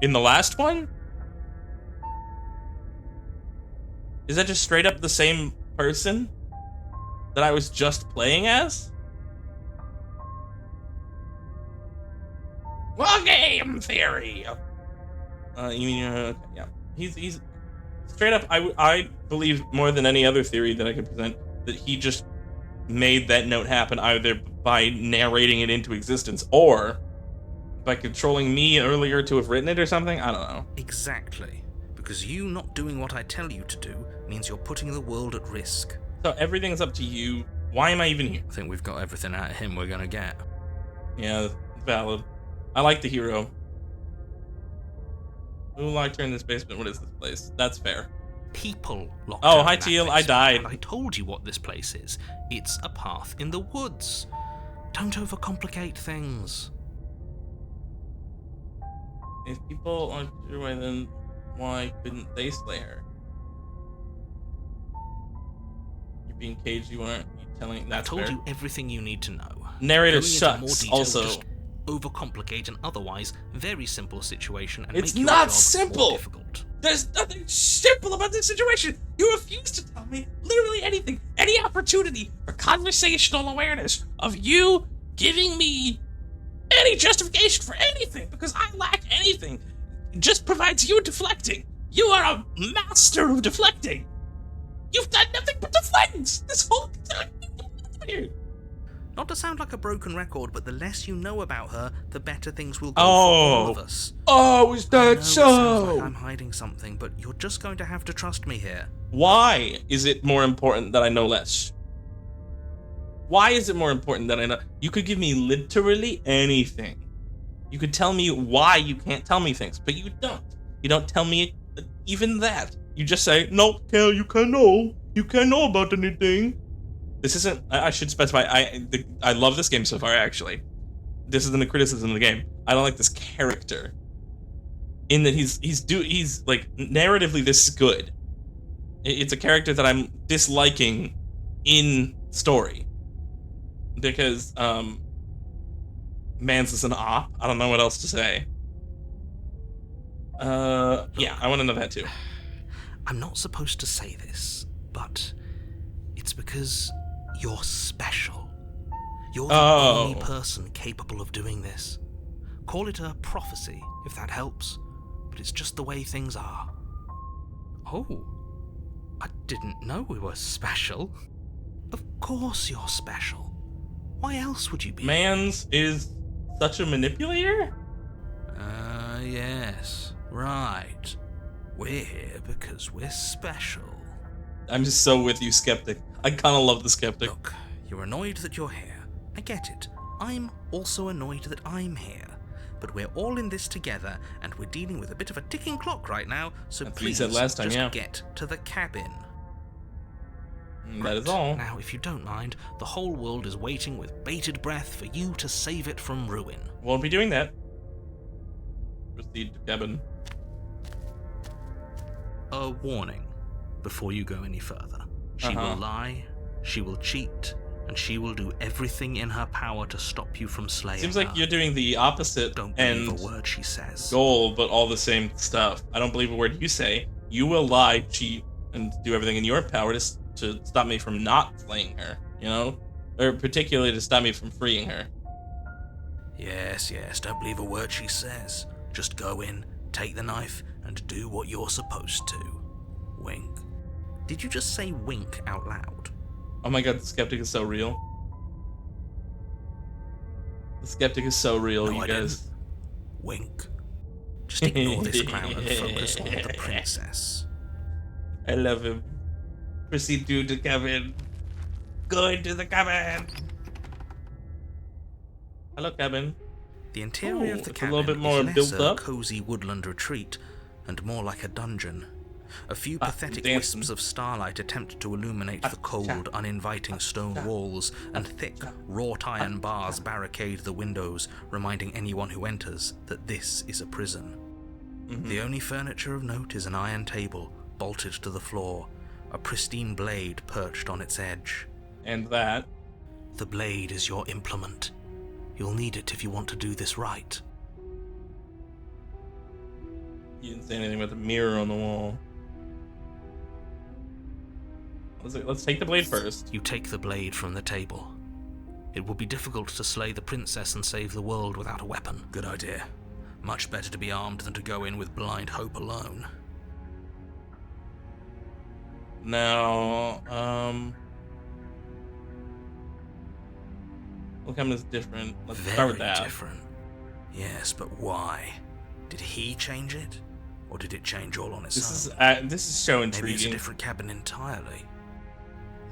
in the last one? Is that just straight up the same person that I was just playing as? Well, game theory. You mean okay, yeah? He's straight up. I believe more than any other theory that I could present that he just made that note happen either by narrating it into existence or by controlling me earlier to have written it or something. I don't know. Exactly. Because you not doing what I tell you to do means you're putting the world at risk. So everything's up to you. Why am I even here? I think we've got everything out of him we're gonna get. Yeah, valid. I like the hero. Who locked her in this basement? What is this place? That's fair. People locked Oh, her hi in that Teal, I basement, died. and I told you what this place is. It's a path in the woods. Don't overcomplicate things. If people aren't sure why, then why couldn't they slay her? being caged, you weren't telling. I That's told fair. you everything you need to know. Narrator Going into more sucks. detail will Also, just overcomplicate an otherwise very simple situation and it's make your not job simple. more difficult. There's nothing simple about this situation. You refuse to tell me literally anything, any opportunity for conversational awareness of you giving me any justification for anything, because I lack anything. It just provides you deflecting. You are a master of deflecting. You've done nothing but deflect this whole time. Not to sound like a broken record, but the less you know about her, the better things will go for all of us. Oh, is I that know it sounds like so? I'm hiding something, but you're just going to have to trust me here. Why is it more important that I know less? Why is it more important that I know? You could give me literally anything. You could tell me why you can't tell me things, but you don't. You don't tell me even that. You just say, no, Kel, you can't know. You can't know about anything. This isn't, I should specify, I love this game so far, actually. This isn't a criticism of the game. I don't like this character. In that he's like, narratively this is good. It's a character that I'm disliking in story. Because, Mans is an op. I don't know what else to say. Yeah, I want to know that too. I'm not supposed to say this, but it's because you're special. You're the only person capable of doing this. Call it a prophecy, if that helps, but it's just the way things are. Oh, I didn't know we were special. Of course you're special. Why else would you be? Mans is such a manipulator? Yes, right. We're here because we're special. I'm just so with you, Skeptic. I kind of love the Skeptic. Look, you're annoyed that you're here. I get it. I'm also annoyed that I'm here. But we're all in this together, and we're dealing with a bit of a ticking clock right now, so That's what you please said last time, just yeah. get to the cabin. That is all. Now, if you don't mind, the whole world is waiting with bated breath for you to save it from ruin. Won't be doing that. Proceed to cabin. A warning before you go any further. She will lie, she will cheat, and she will do everything in her power to stop you from slaying Seems her. like you're doing the opposite Don't believe end a word she says. goal, but all the same stuff. I don't believe a word you say. You will lie, cheat, and do everything in your power to stop me from not slaying her, you know? Or particularly to stop me from freeing her. Yes, don't believe a word she says. Just go in, take the knife, and do what you're supposed to. Wink. Did you just say wink out loud? Oh my god, the Skeptic is so real. The Skeptic is so real, No, you I guys. didn't. Wink. Just ignore this clown and focus on the princess. I love him. Proceed to the cabin. Go into the cabin. Hello, cabin. The interior Ooh, of the it's a cabin little bit more is less built a up. cozy woodland retreat and more like a dungeon. A few pathetic dancing. wisps of starlight attempt to illuminate the cold, uninviting stone walls, and thick, wrought iron bars barricade the windows, reminding anyone who enters that this is a prison. The only furniture of note is an iron table, bolted to the floor, a pristine blade perched on its edge. And that. The blade is your implement. You'll need it if you want to do this right. You didn't say anything about the mirror on the wall. Let's take the blade first. You take the blade from the table. It will be difficult to slay the princess and save the world without a weapon. Good idea. Much better to be armed than to go in with blind hope alone. Now, look how much different. Let's start with Very that. different. Yes, but why? Did he change it? Or did it change all on its own? This is so Maybe it's a intriguing. different cabin entirely.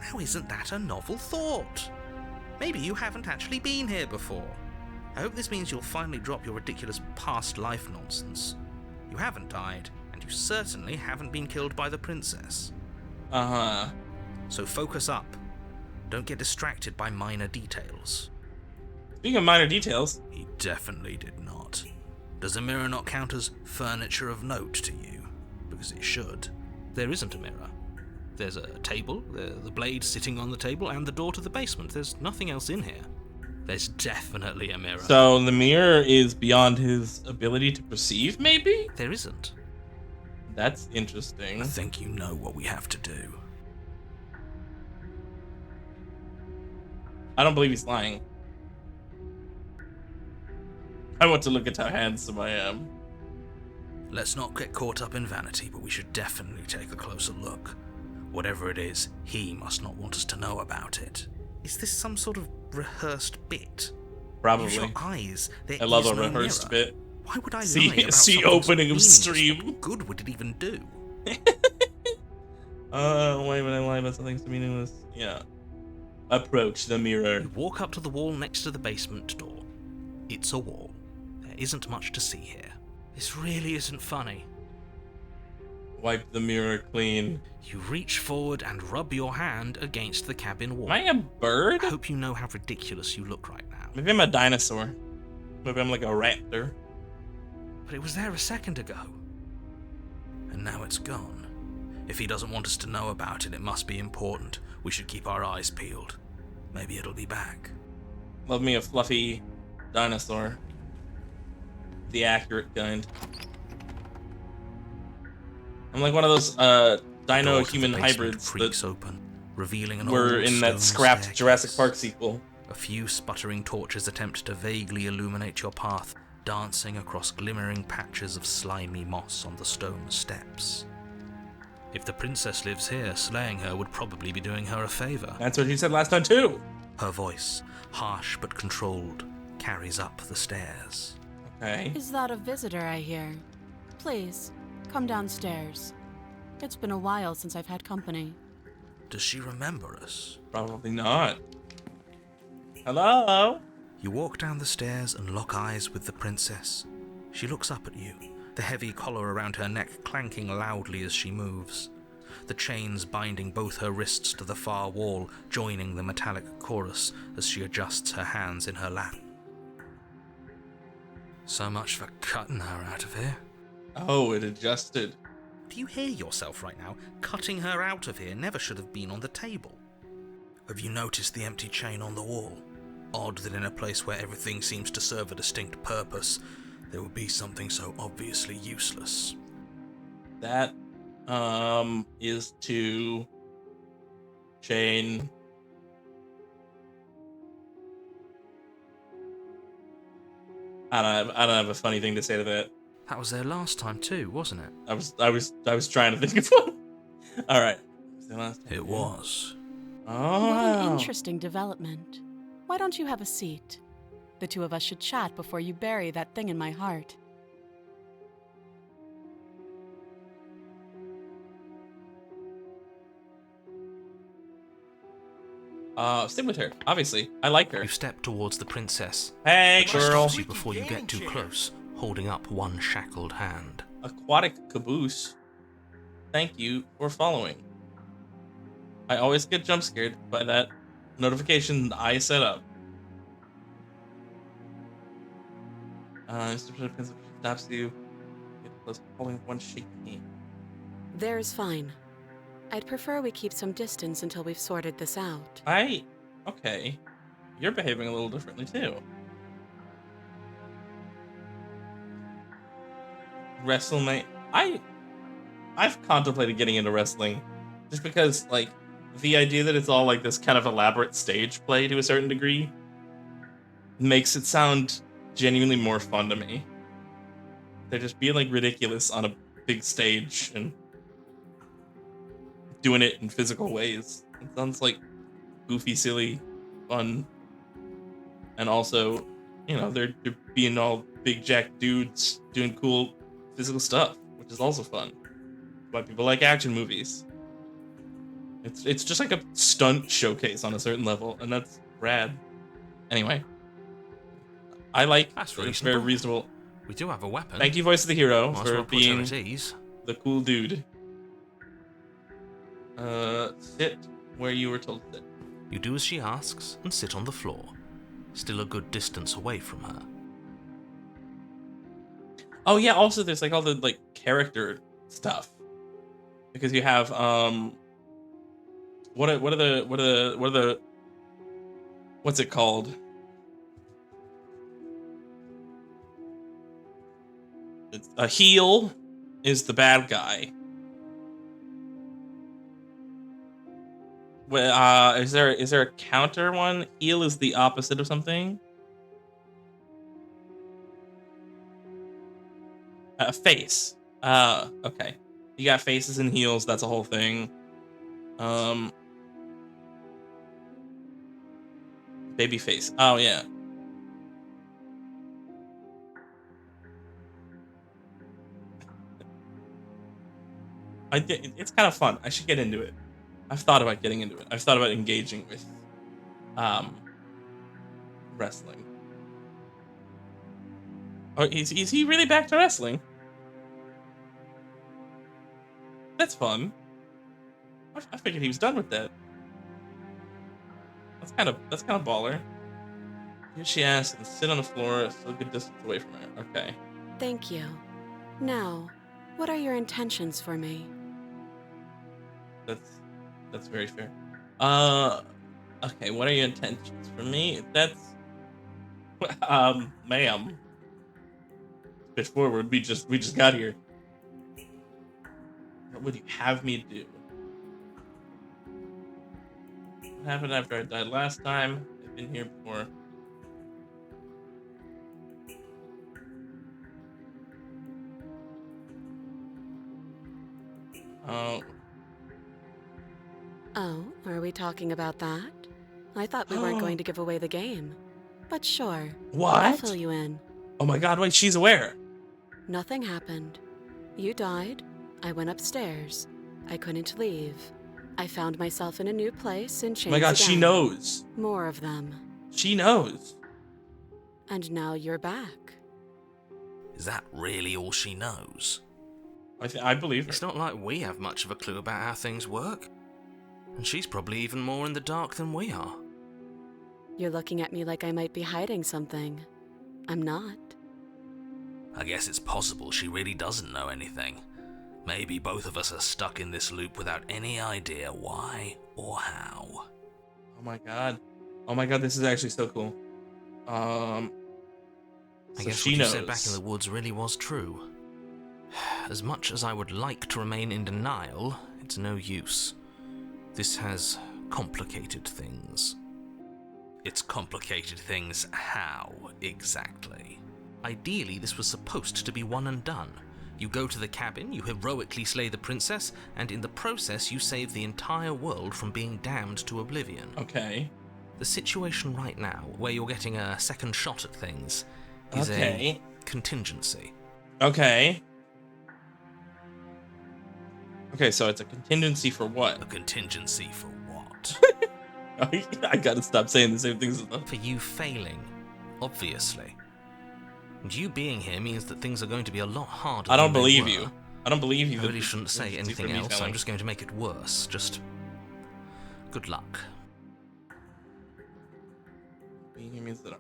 Now isn't that a novel thought? Maybe you haven't actually been here before. I hope this means you'll finally drop your ridiculous past life nonsense. You haven't died, and you certainly haven't been killed by the princess. So focus up. Don't get distracted by minor details. Speaking of minor details, He definitely did not. Does a mirror not count as furniture of note to you? Because it should. There isn't a mirror. There's a table, the blade sitting on the table, and the door to the basement. There's nothing else in here. There's definitely a mirror. So the mirror is beyond his ability to perceive, maybe? There isn't. That's interesting. I think you know what we have to do. I don't believe he's lying. I want to look at how handsome I am. Let's not get caught up in vanity, but we should definitely take a closer look. Whatever it is, he must not want us to know about it. Is this some sort of rehearsed bit? Probably. Use your eyes. There I love is a no rehearsed mirror. bit. Why would I See- lie about see something opening so of meaningless? stream. What good would it even do? Why would I lie about something so meaningless? Yeah. Approach the mirror. You walk up to the wall next to the basement door. It's a wall. There isn't much to see here. This really isn't funny. Wipe the mirror clean. You reach forward and rub your hand against the cabin wall. Am I a bird? I hope you know how ridiculous you look right now. Maybe I'm a dinosaur. Maybe I'm like a raptor. But it was there a second ago. And now it's gone. If he doesn't want us to know about it, it must be important. We should keep our eyes peeled. Maybe it'll be back. Love me a fluffy dinosaur. The accurate kind. I'm like one of those dino-human hybrids creaks that open, revealing an were old in that stone scrapped staircase. Jurassic Park sequel. A few sputtering torches attempt to vaguely illuminate your path, dancing across glimmering patches of slimy moss on the stone steps. If the princess lives here, slaying her would probably be doing her a favor. That's what he said last time too. Her voice, harsh but controlled, carries up the stairs. Okay. Is that a visitor I hear? Please, come downstairs. It's been a while since I've had company. Does she remember us? Probably not. Hello? You walk down the stairs and lock eyes with the princess. She looks up at you, the heavy collar around her neck clanking loudly as she moves. The chains binding both her wrists to the far wall, joining the metallic chorus as she adjusts her hands in her lap. So much for cutting her out of here. Oh, it adjusted. Do you hear yourself right now? Cutting her out of here never should have been on the table. Have you noticed the empty chain on the wall? Odd that in a place where everything seems to serve a distinct purpose, there would be something so obviously useless. That is to chain. I don't have a funny thing to say to that. That was there last time too, wasn't it? I was trying to think of one. All right. It was. Oh. What an interesting development. Why don't you have a seat? The two of us should chat before you bury that thing in my heart. Sit with her. Obviously, I like her. You step towards the princess. Hey, She girl. stops you before you get too close, holding up one shackled hand. Aquatic caboose. Thank you for following. I always get jump scared by that notification I set up. Stops you. Get close, holding one shaky hand. There's fine. I'd prefer we keep some distance until we've sorted this out. Okay. You're behaving a little differently too. WrestleMania. I've contemplated getting into wrestling just because, like, the idea that it's all like this kind of elaborate stage play to a certain degree makes it sound genuinely more fun to me. They're just being like ridiculous on a big stage and doing it in physical ways. It sounds like goofy, silly, fun, and also, you know, they're being all big jack dudes doing cool physical stuff, which is also fun. Why people like action movies. It's just like a stunt showcase on a certain level, and that's rad. Anyway, I like That's it's very reasonable. We do have a weapon. Thank you, Voice of the Hero, Might as for well put her being at ease. the cool dude. Sit where you were told to sit. You do as she asks and sit on the floor, still a good distance away from her. Oh yeah, also there's like all the like character stuff. Because you have What are the what's it called? It's a heel is the bad guy. Well, is there a counter one? Heel is the opposite of something. A face. Okay. You got faces and heels. That's a whole thing. Baby face. Oh yeah. It's kind of fun. I should get into it. I've thought about getting into it. I've thought about engaging with, wrestling. Oh, is he really back to wrestling? That's fun. I figured he was done with that. That's kind of baller. Here she asks and sit on the floor, so a good distance away from her. Okay. Thank you. Now, what are your intentions for me? That's very fair. Okay, what are your intentions for me? That's ma'am. Pitch forward, we just got here. What would you have me do? What happened after I died last time? I've been here before. Oh. Oh, are we talking about that? I thought we weren't going to give away the game. But sure. What? I'll fill you in. Oh my god, wait, she's aware. Nothing happened. You died. I went upstairs. I couldn't leave. I found myself in a new place and Oh changed my god, she knows. More of them. She knows. And now you're back. Is that really all she knows? I believe her. It's not like we have much of a clue about how things work. And she's probably even more in the dark than we are. You're looking at me like I might be hiding something. I'm not. I guess it's possible she really doesn't know anything. Maybe both of us are stuck in this loop without any idea why or how. Oh my god. Oh my god, this is actually so cool. I guess she what you knows. said back in the woods really was true. As much as I would like to remain in denial, it's no use. This has complicated things. It's complicated things how, exactly? Ideally, this was supposed to be one and done. You go to the cabin, you heroically slay the princess, and in the process you save the entire world from being damned to oblivion. Okay. The situation right now, where you're getting a second shot at things, is Okay. a contingency. Okay. Okay, so it's a contingency for what? A contingency for what? I gotta stop saying the same things. For you failing, obviously. And you being here means that things are going to be a lot harder. I don't than they believe were. you. I don't believe you. I really shouldn't say anything else. I'm just going to make it worse. Just good luck. Being here means that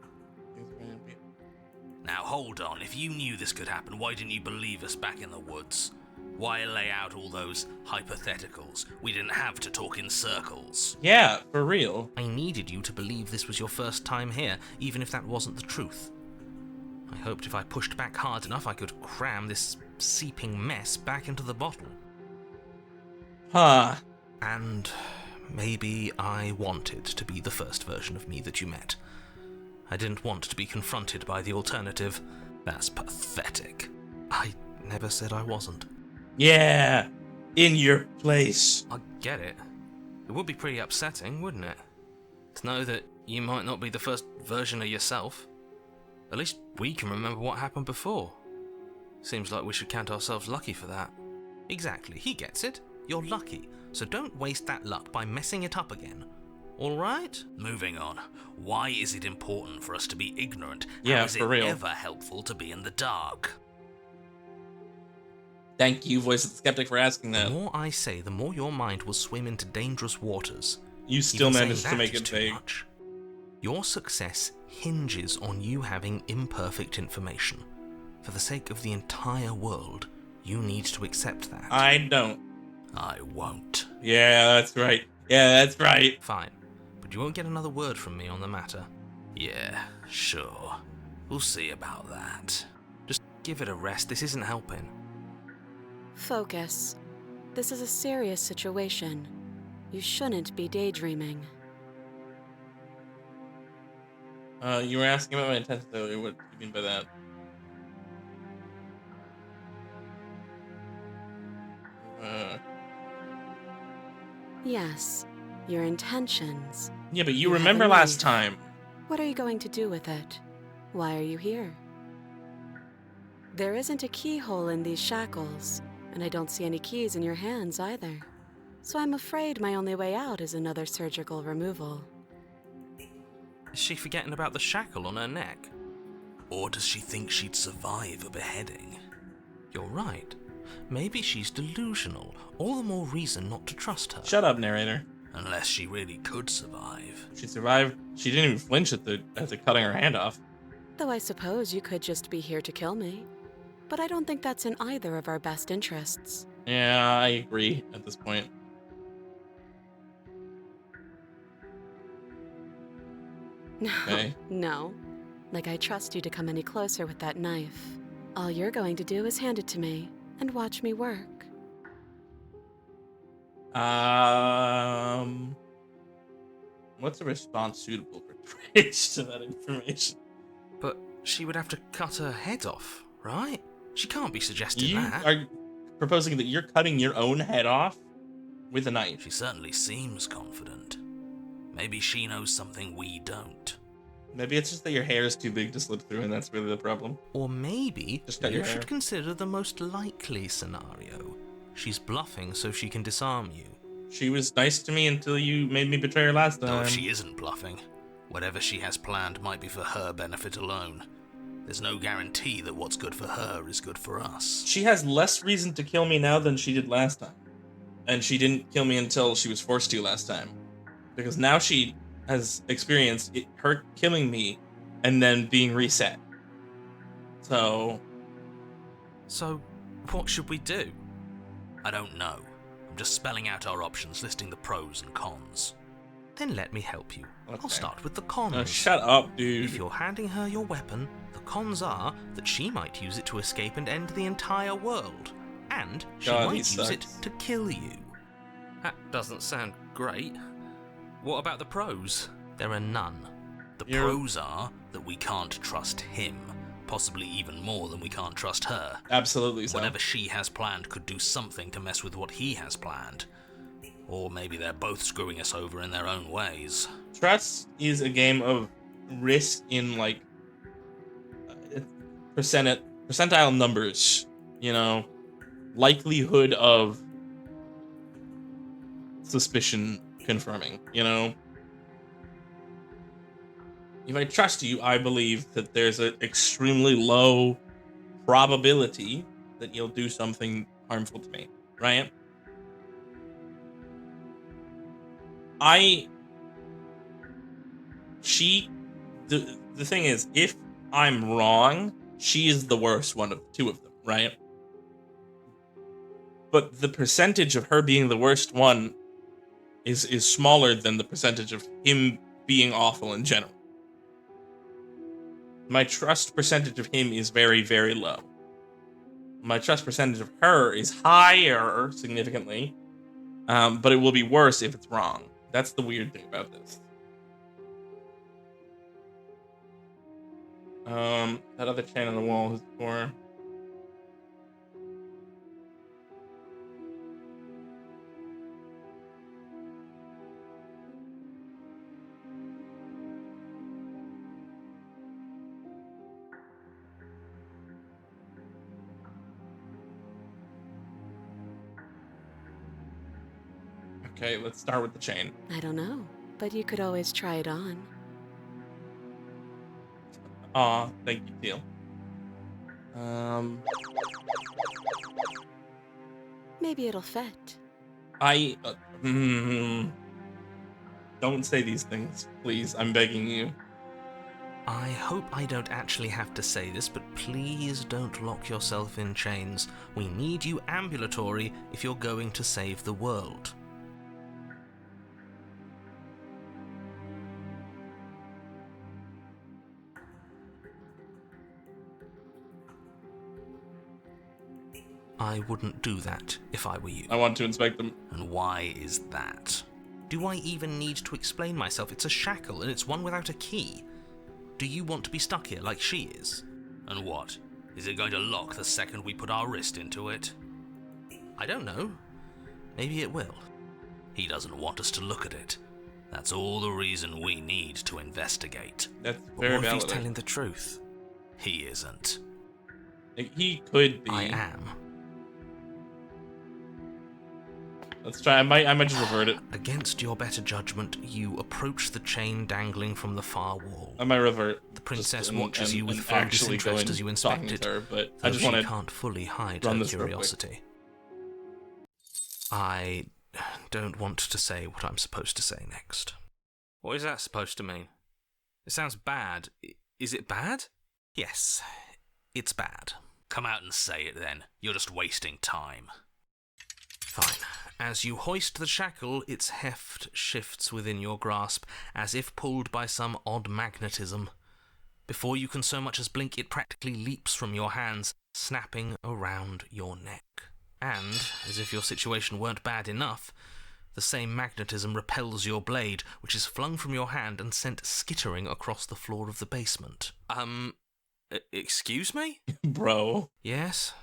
Now hold on. If you knew this could happen, why didn't you believe us back in the woods? Why lay out all those hypotheticals? We didn't have to talk in circles. Yeah, for real. I needed you to believe this was your first time here, even if that wasn't the truth. I hoped if I pushed back hard enough, I could cram this seeping mess back into the bottle. Huh. And maybe I wanted to be the first version of me that you met. I didn't want to be confronted by the alternative. That's pathetic. I never said I wasn't. Yeah. In your place. I get it. It would be pretty upsetting, wouldn't it? To know that you might not be the first version of yourself. At least we can remember what happened before. Seems like we should count ourselves lucky for that. Exactly, he gets it. You're lucky, so don't waste that luck by messing it up again. Alright? Moving on. Why is it important for us to be ignorant? Yeah, How is for it real. ever helpful to be in the dark? Thank you, Voice of the Skeptic, for asking The that. more I say, the more your mind will swim into dangerous waters. You still Even saying managed to that make is it too vague. much. Your success hinges on you having imperfect information. For the sake of the entire world, you need to accept that. I don't. I won't. Yeah, that's right. Yeah, that's right. Fine, but you won't get another word from me on the matter. Yeah, sure. We'll see about that. Just give it a rest, this isn't helping. Focus. This is a serious situation. You shouldn't be daydreaming. You were asking about my intentions earlier. What do you mean by that? Yes, your intentions. Yeah, but you You have remember a last knife. time. What are you going to do with it? Why are you here? There isn't a keyhole in these shackles, and I don't see any keys in your hands either. So I'm afraid my only way out is another surgical removal. Is she forgetting about the shackle on her neck? Or does she think she'd survive a beheading? You're right. Maybe she's delusional. All the more reason not to trust her. Shut up, narrator. Unless she really could survive. She survived. She didn't even flinch at the cutting her hand off. Though I suppose you could just be here to kill me. But I don't think that's in either of our best interests. Yeah, I agree at this point. No, Okay. no. Like I trust you to come any closer with that knife. All you're going to do is hand it to me and watch me work. What's a response suitable for Twitch to that information? But she would have to cut her head off, right? She can't be suggesting You that. are proposing that you're cutting your own head off with a knife. She certainly seems confident. Maybe she knows something we don't. Maybe it's just that your hair is too big to slip through, and that's really the problem. Or maybe Just cut you your hair. should consider the most likely scenario. She's bluffing so she can disarm you. She was nice to me until you made me betray her last time. Though if she isn't bluffing, whatever she has planned might be for her benefit alone. There's no guarantee that what's good for her is good for us. She has less reason to kill me now than she did last time. And she didn't kill me until she was forced to last time. Because now she has experienced her killing me and then being reset. So, what should we do? I don't know. I'm just spelling out our options, listing the pros and cons. Then let me help you. Okay. I'll start with the cons. oh, shut up, dude. If you're handing her your weapon, the cons are that she might use it to escape and end the entire world. And she God, might he use it sucks. to kill you. That doesn't sound great. What about the pros? There are none. The pros are that we can't trust him. Possibly even more than we can't trust her. Absolutely so. Whatever she has planned could do something to mess with what he has planned. Or maybe they're both screwing us over in their own ways. Trust is a game of risk in, like, percentile numbers. You know? Likelihood of suspicion confirming, you know? If I trust you, I believe that there's an extremely low probability that you'll do something harmful to me, right? The thing is, if I'm wrong, she is the worst one of the two of them, right? But the percentage of her being the worst one is smaller than the percentage of him being awful in general. My trust percentage of him is very, very low. My trust percentage of her is higher, significantly, but it will be worse if it's wrong. That's the weird thing about this. That other chain on the wall is for... Okay, let's start with the chain. I don't know, but you could always try it on. Aw, thank you, Teal. Maybe it'll fit. Don't say these things, please. I'm begging you. I hope I don't actually have to say this, but please don't lock yourself in chains. We need you ambulatory if you're going to save the world. I wouldn't do that if I were you. I want to inspect them. And why is that? Do I even need to explain myself? It's a shackle, and it's one without a key. Do you want to be stuck here like she is? And what? Is it going to lock the second we put our wrist into it? I don't know. Maybe it will. He doesn't want us to look at it. That's all the reason we need to investigate. That's But very what if he's valid. telling the truth? He isn't. He could be. I am. Let's try. I might just revert it. Against your better judgment, you approach the chain dangling from the far wall. I might revert. The princess Just watches you with and firm actually go disinterest and as you talking inspect it, to her, but though I just she want to can't fully hide run her this real quick. curiosity. I don't want to say what I'm supposed to say next. What is that supposed to mean? It sounds bad. Is it bad? Yes, it's bad. Come out and say it then. You're just wasting time. Fine. As you hoist the shackle, its heft shifts within your grasp, as if pulled by some odd magnetism. Before you can so much as blink, it practically leaps from your hands, snapping around your neck. And, as if your situation weren't bad enough, the same magnetism repels your blade, which is flung from your hand and sent skittering across the floor of the basement. Excuse me? Bro. Yes?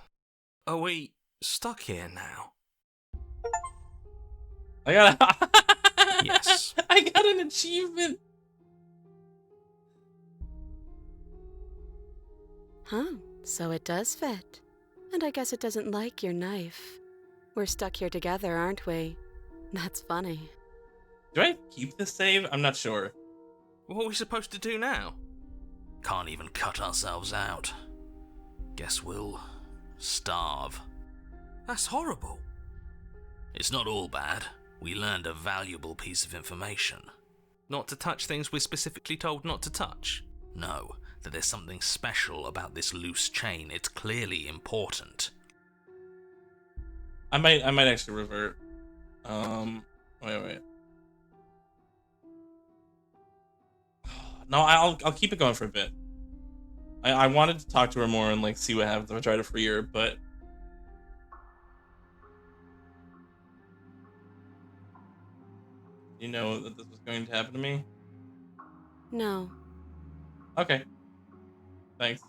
Are we stuck here now? I got. Yes. I got an achievement. Huh, so it does fit. And I guess it doesn't like your knife. We're stuck here together, aren't we? That's funny. Do I keep this save? I'm not sure. What are we supposed to do now? Can't even cut ourselves out. Guess we'll starve. That's horrible. It's not all bad. We learned a valuable piece of information. Not to touch things we're specifically told not to touch. No, that there's something special about this loose chain. It's clearly important. I might actually revert. Wait. No, I'll keep it going for a bit. I wanted to talk to her more and like see what happens if I try to free her, but you know that this was going to happen to me? No. Okay. Thanks.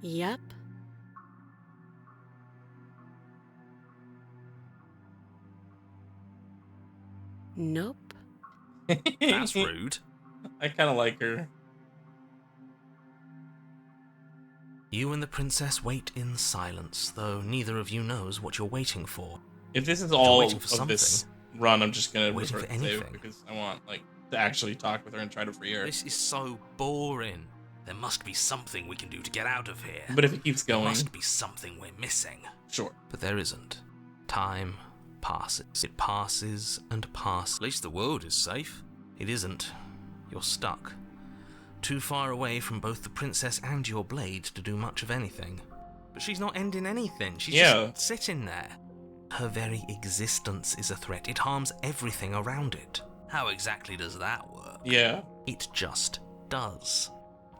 Yep. Nope. That's rude. I kind of like her. You and the princess wait in silence, though neither of you knows what you're waiting for. If this is all waiting for of this something. run, I'm just gonna Waiting revert for the save anything. because I want like to actually talk with her and try to free her. This is so boring. There must be something we can do to get out of here. But if it keeps There going, must be something we're missing. sure. But there isn't. Time passes. It passes and passes. At least the world is safe. It isn't. You're stuck. Too far away from both the princess and your blade to do much of anything. But she's not ending anything. She's just sitting there. Her very existence is a threat. It harms everything around it. How exactly does that work? Yeah. It just does.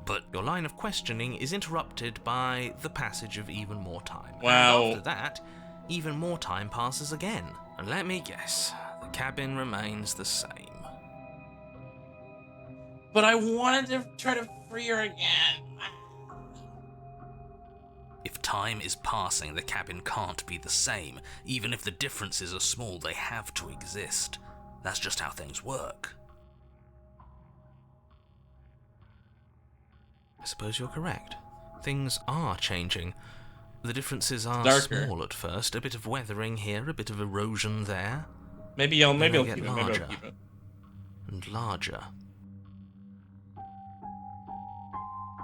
But Your line of questioning is interrupted by the passage of even more time. Wow. And after that, even more time passes again. And let me guess, the cabin remains the same. But I wanted to try to free her again. if time is passing, the cabin can't be the same. Even if the differences are small, they have to exist. That's just how things work. I suppose you're correct. Things are changing. The differences are Darker. small at first. A bit of weathering here, a bit of erosion there, Maybe I'll Then keep they it. get Maybe I'll larger. keep it. and larger.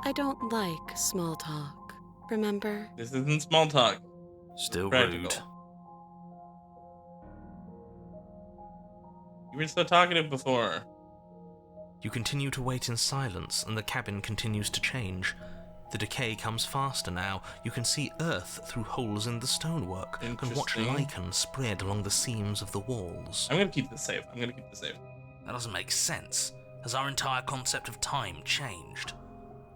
I don't like small talk, remember? This isn't small talk. Still Practical. rude. You were so talkative before. You continue to wait in silence, and the cabin continues to change. The decay comes faster now. You can see earth through holes in the stonework, and watch Interesting. lichen spread along the seams of the walls. I'm gonna keep this safe. That doesn't make sense. Has our entire concept of time changed?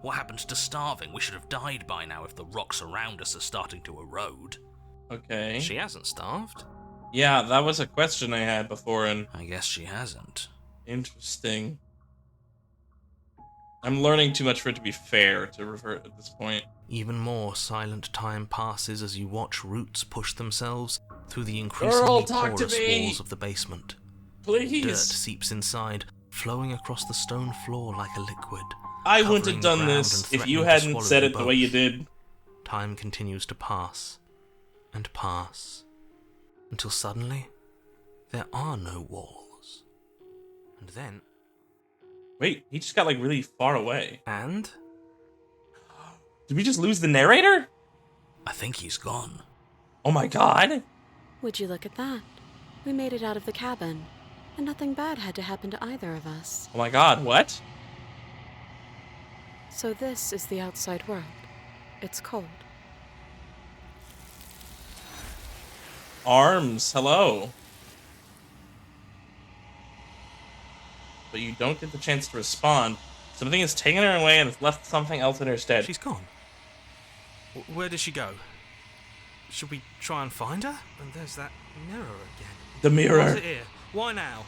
What happened to starving? We should have died by now if the rocks around us are starting to erode. Okay. She hasn't starved. Yeah, that was a question I had before, and I guess she hasn't. interesting. I'm learning too much for it to be fair to revert at this point. Even more silent time passes as you watch roots push themselves through the increasingly porous walls of the basement. Please. Dirt seeps inside, flowing across the stone floor like a liquid. I wouldn't covering have the done ground this and if you threatening to hadn't swallow said you it the way you both. did. Time continues to pass and pass until suddenly there are no walls. And then... Wait, he just got like really far away. And? Did we just lose the narrator? I think he's gone. Oh my god. Would you look at that? We made it out of the cabin, and nothing bad had to happen to either of us. Oh my god, what? So this is the outside world. It's cold. Arms, hello. But you don't get the chance to respond. Something has taken her away and has left something else in her stead. She's gone. Where did she go? Should we try and find her? And there's that mirror again. The mirror. Why is it here? Why now?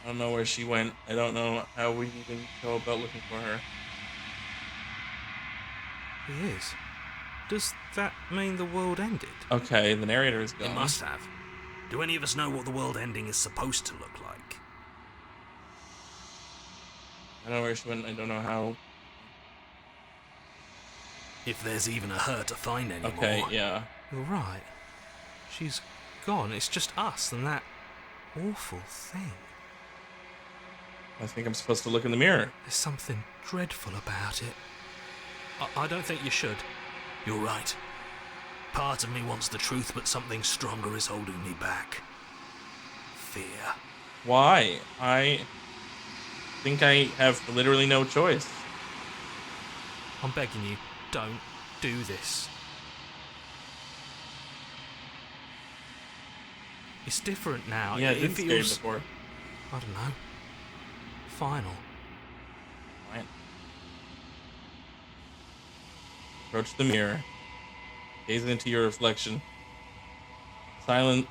I don't know where she went. I don't know how we even go about looking for her. He is. Does that mean the world ended? Okay, the narrator is gone. It must have. Do any of us know what the world ending is supposed to look like? I don't know where she went. I don't know how. If there's even a her to find anymore. Okay, yeah. You're right. She's gone. It's just us and that awful thing. I think I'm supposed to look in the mirror. There's something dreadful about it. I don't think you should. You're right. Part of me wants the truth, but something stronger is holding me back. Fear. Why? I think I have literally no choice. I'm begging you, don't do this. It's different now. Yeah, it it didn't scare you feels, before. I don't know, final. Fine. Approach the mirror. Gaze into your reflection. Silence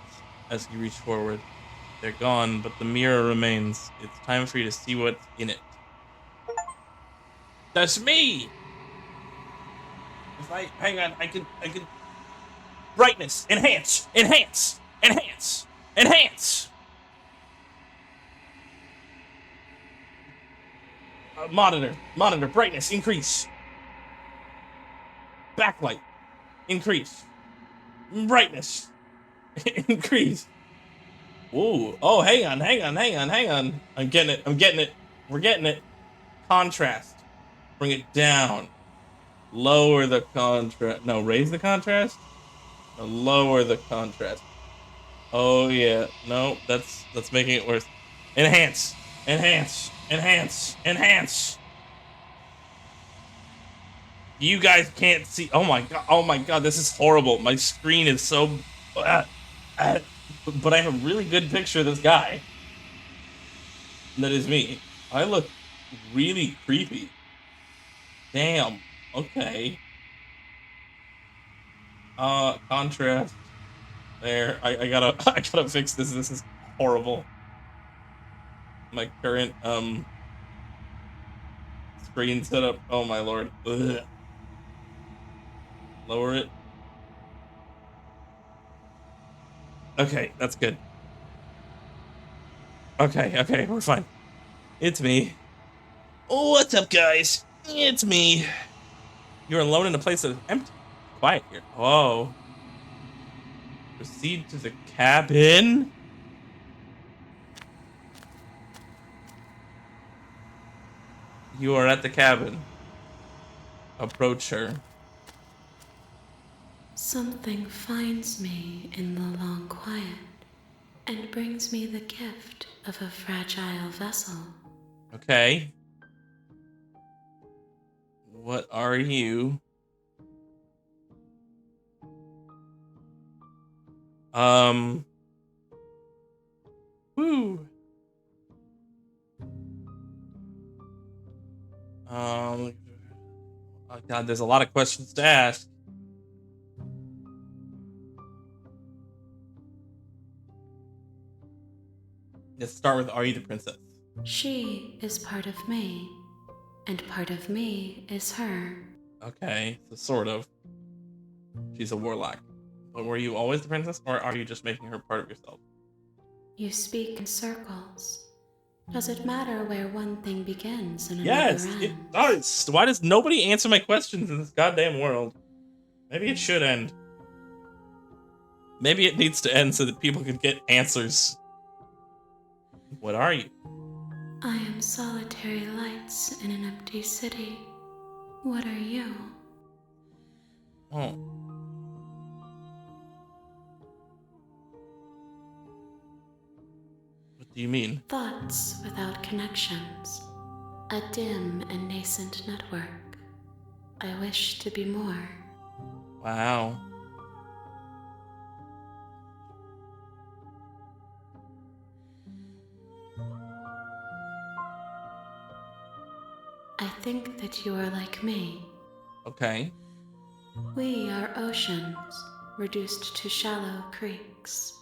as you reach forward. They're gone, but the mirror remains. It's time for you to see what's in it. That's me! If I hang on, I can brightness, enhance, enhance, enhance, enhance. Monitor, brightness, increase. Backlight, increase. Brightness, increase. Ooh, oh, hang on. I'm getting it. We're getting it. Contrast, bring it down. Lower the contrast. No, raise the contrast. No, lower the contrast. Oh yeah, no, that's making it worse. Enhance. You guys can't see. Oh my god, this is horrible. My screen is so. But I have a really good picture of this guy. That is me. I look really creepy. Damn. Okay. Contrast. There. I gotta fix this. This is horrible. My current screen setup. Oh my lord. Ugh. Lower it. Okay, that's good. Okay, we're fine. It's me. Oh, what's up, guys? It's me. You're alone in a place that's empty. Quiet here. Oh. Proceed to the cabin. You are at the cabin. Approach her. Something finds me in the long quiet and brings me the gift of a fragile vessel. Okay. What are you? Woo. Oh God, there's a lot of questions to ask. Let's start with, are you the princess? She is part of me, and part of me is her. Okay, so sort of. She's a warlock. But were you always the princess, or are you just making her part of yourself? You speak in circles. Does it matter where one thing begins and another Yes, ends? it does. Why does nobody answer my questions in this goddamn world? Maybe it should end. Maybe it needs to end so that people can get answers. What are you? I am solitary lights in an empty city. What are you? Oh. What do you mean? Thoughts without connections. A dim and nascent network. I wish to be more. Wow. I think that you are like me. Okay. We are oceans, reduced to shallow creeks.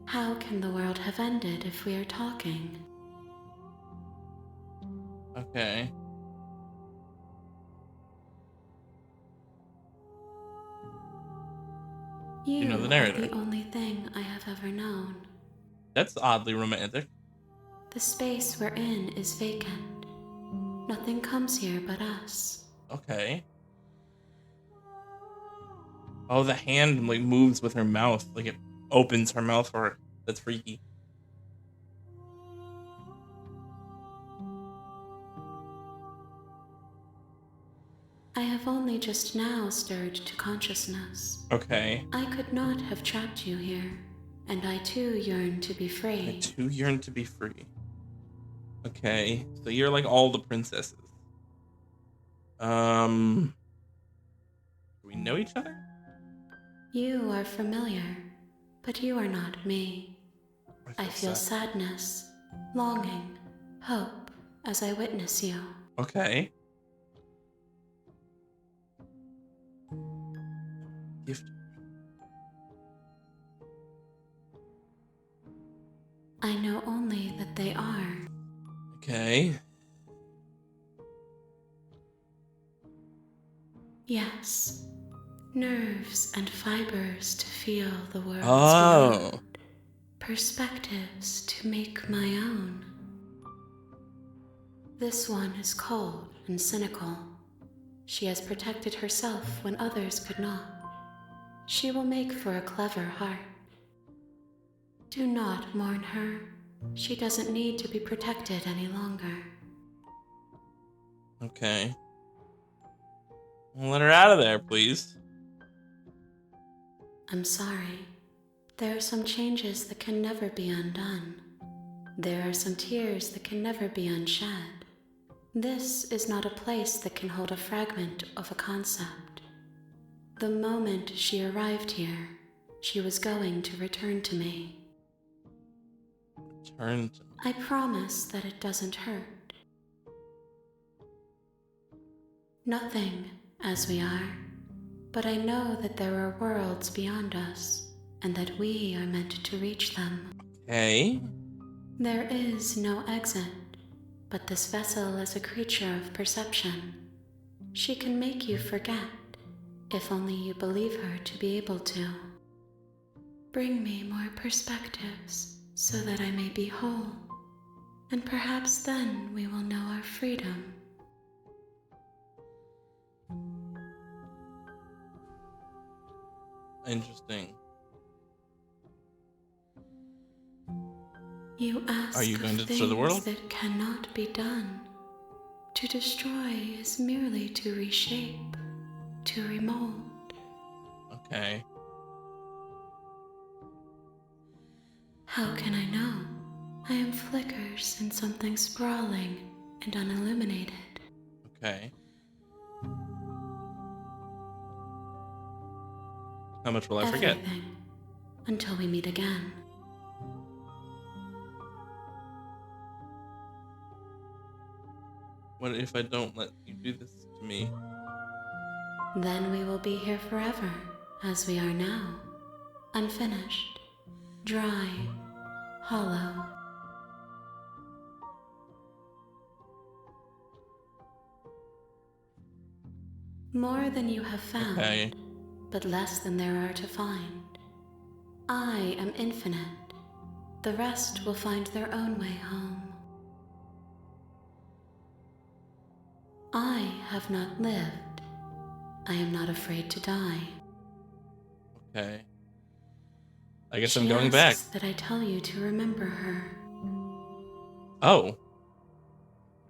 How can the world have ended if we are talking? Okay. You know the are narrator. the only thing I have ever known. That's oddly romantic. The space we're in is vacant. Nothing comes here but us. Okay. Oh, the hand like moves with her mouth, like it opens her mouth for her. That's freaky. I have only just now stirred to consciousness. Okay. I could not have trapped you here, and I too yearn to be I free. too yearn to be free. Okay, so you're like all the princesses. Do we know each other? You are familiar, but you are not me. I feel sad. sadness, longing, hope as I witness you. Okay. Gift. I know only that they are. Okay. Yes, nerves and fibers to feel the world's Oh. beyond. Perspectives to make my own. This one is cold and cynical. She has protected herself when others could not. She will make for a clever heart. Do not mourn her. She doesn't need to be protected any longer. Okay. Well, let her out of there, please. I'm sorry. There are some changes that can never be undone. There are some tears that can never be unshed. This is not a place that can hold a fragment of a concept. The moment she arrived here, she was going to return to me. Turn to me. I promise that it doesn't hurt. Nothing, as we are, but I know that there are worlds beyond us, and that we are meant to reach them. Okay. There is no exit, but this vessel is a creature of perception. She can make you forget, if only you believe her to be able to. Bring me more perspectives, so that I may be whole, and perhaps then we will know our freedom. Interesting. You ask Are you of going to things destroy the world? that cannot be done. To destroy is merely to reshape, to remold. Okay. How can I know? I am flickers in something sprawling and unilluminated. Okay. How much will I forget? Everything, until we meet again. What if I don't let you do this to me? Then we will be here forever, as we are now. Unfinished, dry, hollow. More than you have found, Okay. but less than there are to find. I am infinite. The rest will find their own way home. I have not lived. I am not afraid to die. Okay. I guess She I'm going back. asks that I tell you to remember her. Oh.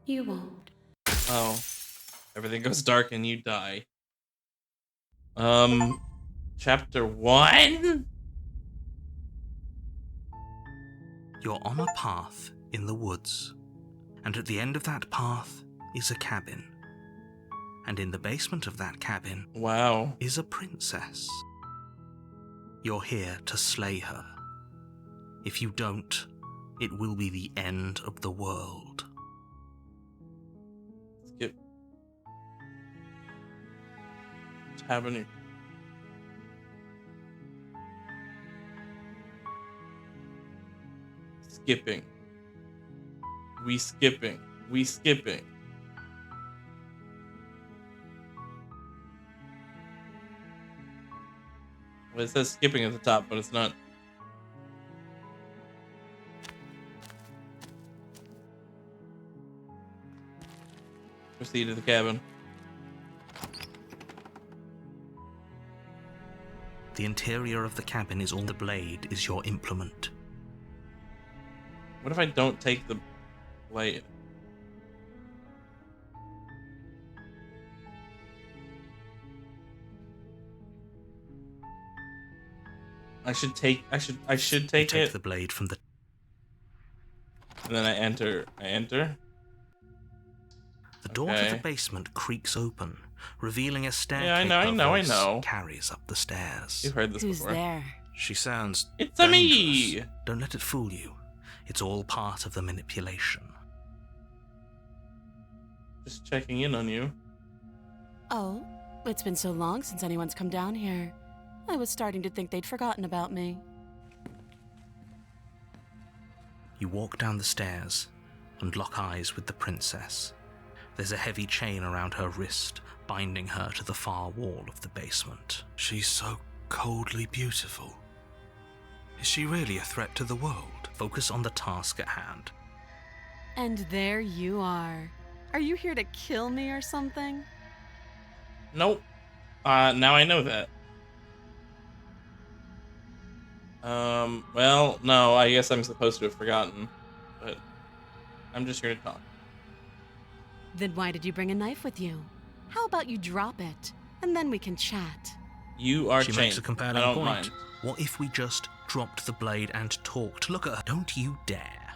You won't. Oh. Everything goes dark and you die. Chapter 1? You're on a path in the woods, and at the end of that path is a cabin. And in the basement of that cabin Wow. is a princess. You're here to slay her. If you don't, it will be the end of the world. Skip. What's happening? Skipping. We skipping. We skipping. Well, it says skipping at the top, but it's not. Proceed to the cabin. The interior of the cabin is all the blade is your implement. What if I don't take the blade? I should take You take take it. the blade from the... And then I enter. The door to the Okay. basement creaks open, revealing a staircase. Yeah, I know. Carries up the stairs. You've heard this Who's before. there? She sounds It's a dangerous. me. Don't let it fool you. It's all part of the manipulation. Just checking in on you. Oh, it's been so long since anyone's come down here. I was starting to think they'd forgotten about me. You walk down the stairs and lock eyes with the princess. There's a heavy chain around her wrist, binding her to the far wall of the basement. She's so coldly beautiful. Is she really a threat to the world? Focus on the task at hand. And there you are. Are you here to kill me or something? Nope. Now I know that. Well, no, I guess I'm supposed to have forgotten. But I'm just here to talk. Then why did you bring a knife with you? How about you drop it, and then we can chat? You are She chained. makes a compelling I don't point. mind. What if we just dropped the blade and talked? Look at her. Don't you dare.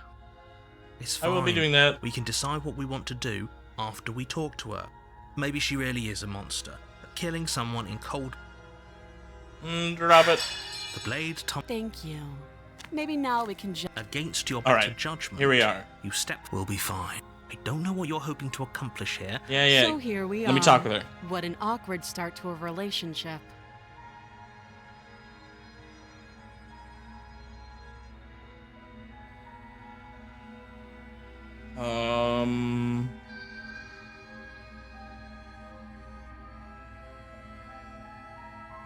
It's I fine. will be doing that. We can decide what we want to do after we talk to her. Maybe she really is a monster, but killing someone in cold... Drop it. The blade Thank you. Maybe now we can against your All better right, judgment. Here we are. You step will be fine. I don't know what you're hoping to accomplish here. Yeah. So here we are. Let me talk with her. What an awkward start to a relationship.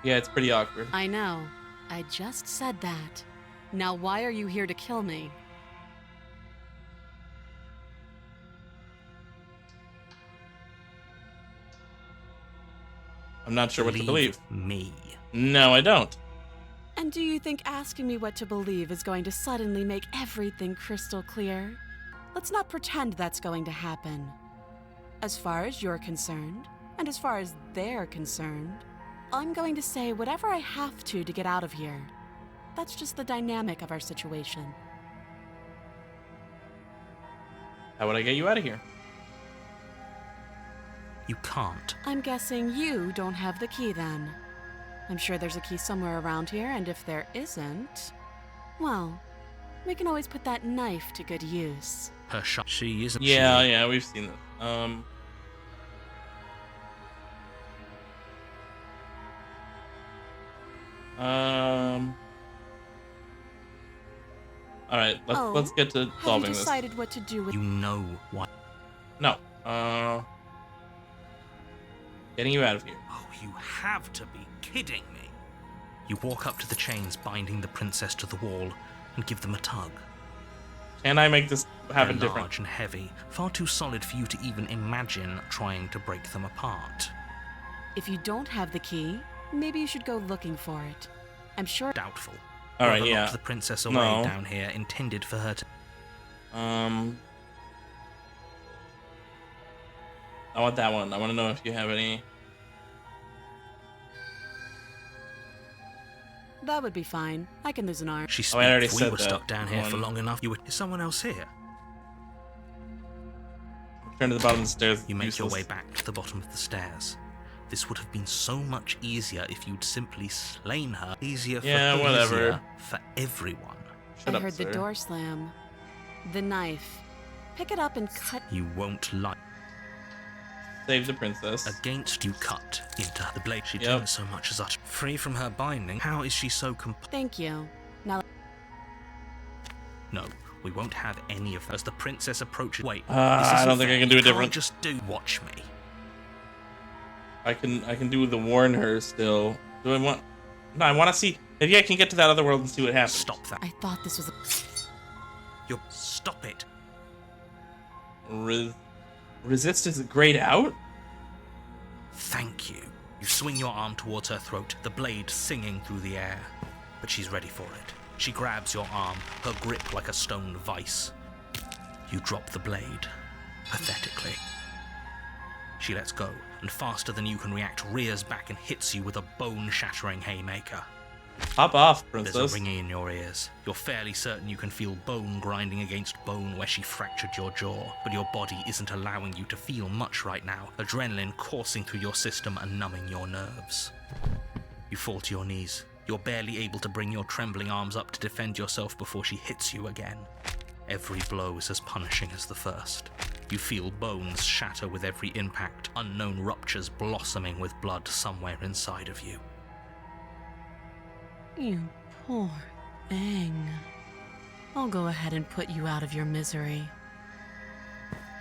Yeah, it's pretty awkward. I know. I just said that. Now why are you here to kill me? I'm not sure what to believe. Me. No, I don't. And do you think asking me what to believe is going to suddenly make everything crystal clear? Let's not pretend that's going to happen. As far as you're concerned, and as far as they're concerned, I'm going to say whatever I have to get out of here. That's just the dynamic of our situation. How would I get you out of here? You can't. I'm guessing you don't have the key then. I'm sure there's a key somewhere around here, and if there isn't, well, We can always put that knife to good use. Her shot. She isn't. Yeah, she? yeah, we've seen this. All right, let's get to Have you solving this. decided what to do with? You know what? No. Getting you out of here. Oh, you have to be kidding me. You walk up to the chains binding the princess to the wall and give them a tug. Can I make this happen They're different? large and heavy, far too solid for you to even imagine trying to break them apart. If you don't have the key, maybe you should go looking for it. I'm sure. Doubtful. All right, Whoever yeah. locked the princess away No. down here intended for her to. I want that one. I want to know if you have any. That would be fine. I can lose an arm. She Oh, I already if we said were that. stuck down here for One. long enough, you would. Is someone else here? Turn to the bottom of the stairs. You make your Useless. way back to the bottom of the stairs. This would have been so much easier if you'd simply slain her. Easier for Yeah, whatever. easier for everyone. Shut I up, heard sir. the door slam. The knife. Pick it up and cut. You won't like. Save the princess. Against you cut into the blade. She Yep. didn't so much as utter. Free from her binding. How is she so Thank you. Now, No, we won't have any of that. As the princess approaches. Wait. I this isn't don't think I fair. can do You it different. can't just do. Watch me. I can do the warn her still. Do I want? No, I want to see. Maybe I can get to that other world and see what happens. Stop that. I thought this was a. You stop it. Resist is grayed out. Thank you. You swing your arm towards her throat, the blade singing through the air. But she's ready for it. She grabs your arm, her grip like a stone vice. You drop the blade, pathetically. She lets go, and faster than you can react, rears back and hits you with a bone-shattering haymaker. Pop off, There's princess. a ringing in your ears. You're fairly certain you can feel bone grinding against bone where she fractured your jaw, but your body isn't allowing you to feel much right now, adrenaline coursing through your system and numbing your nerves. You fall to your knees. You're barely able to bring your trembling arms up to defend yourself before she hits you again. Every blow is as punishing as the first. You feel bones shatter with every impact, unknown ruptures blossoming with blood somewhere inside of you. You poor thing. I'll go ahead and put you out of your misery.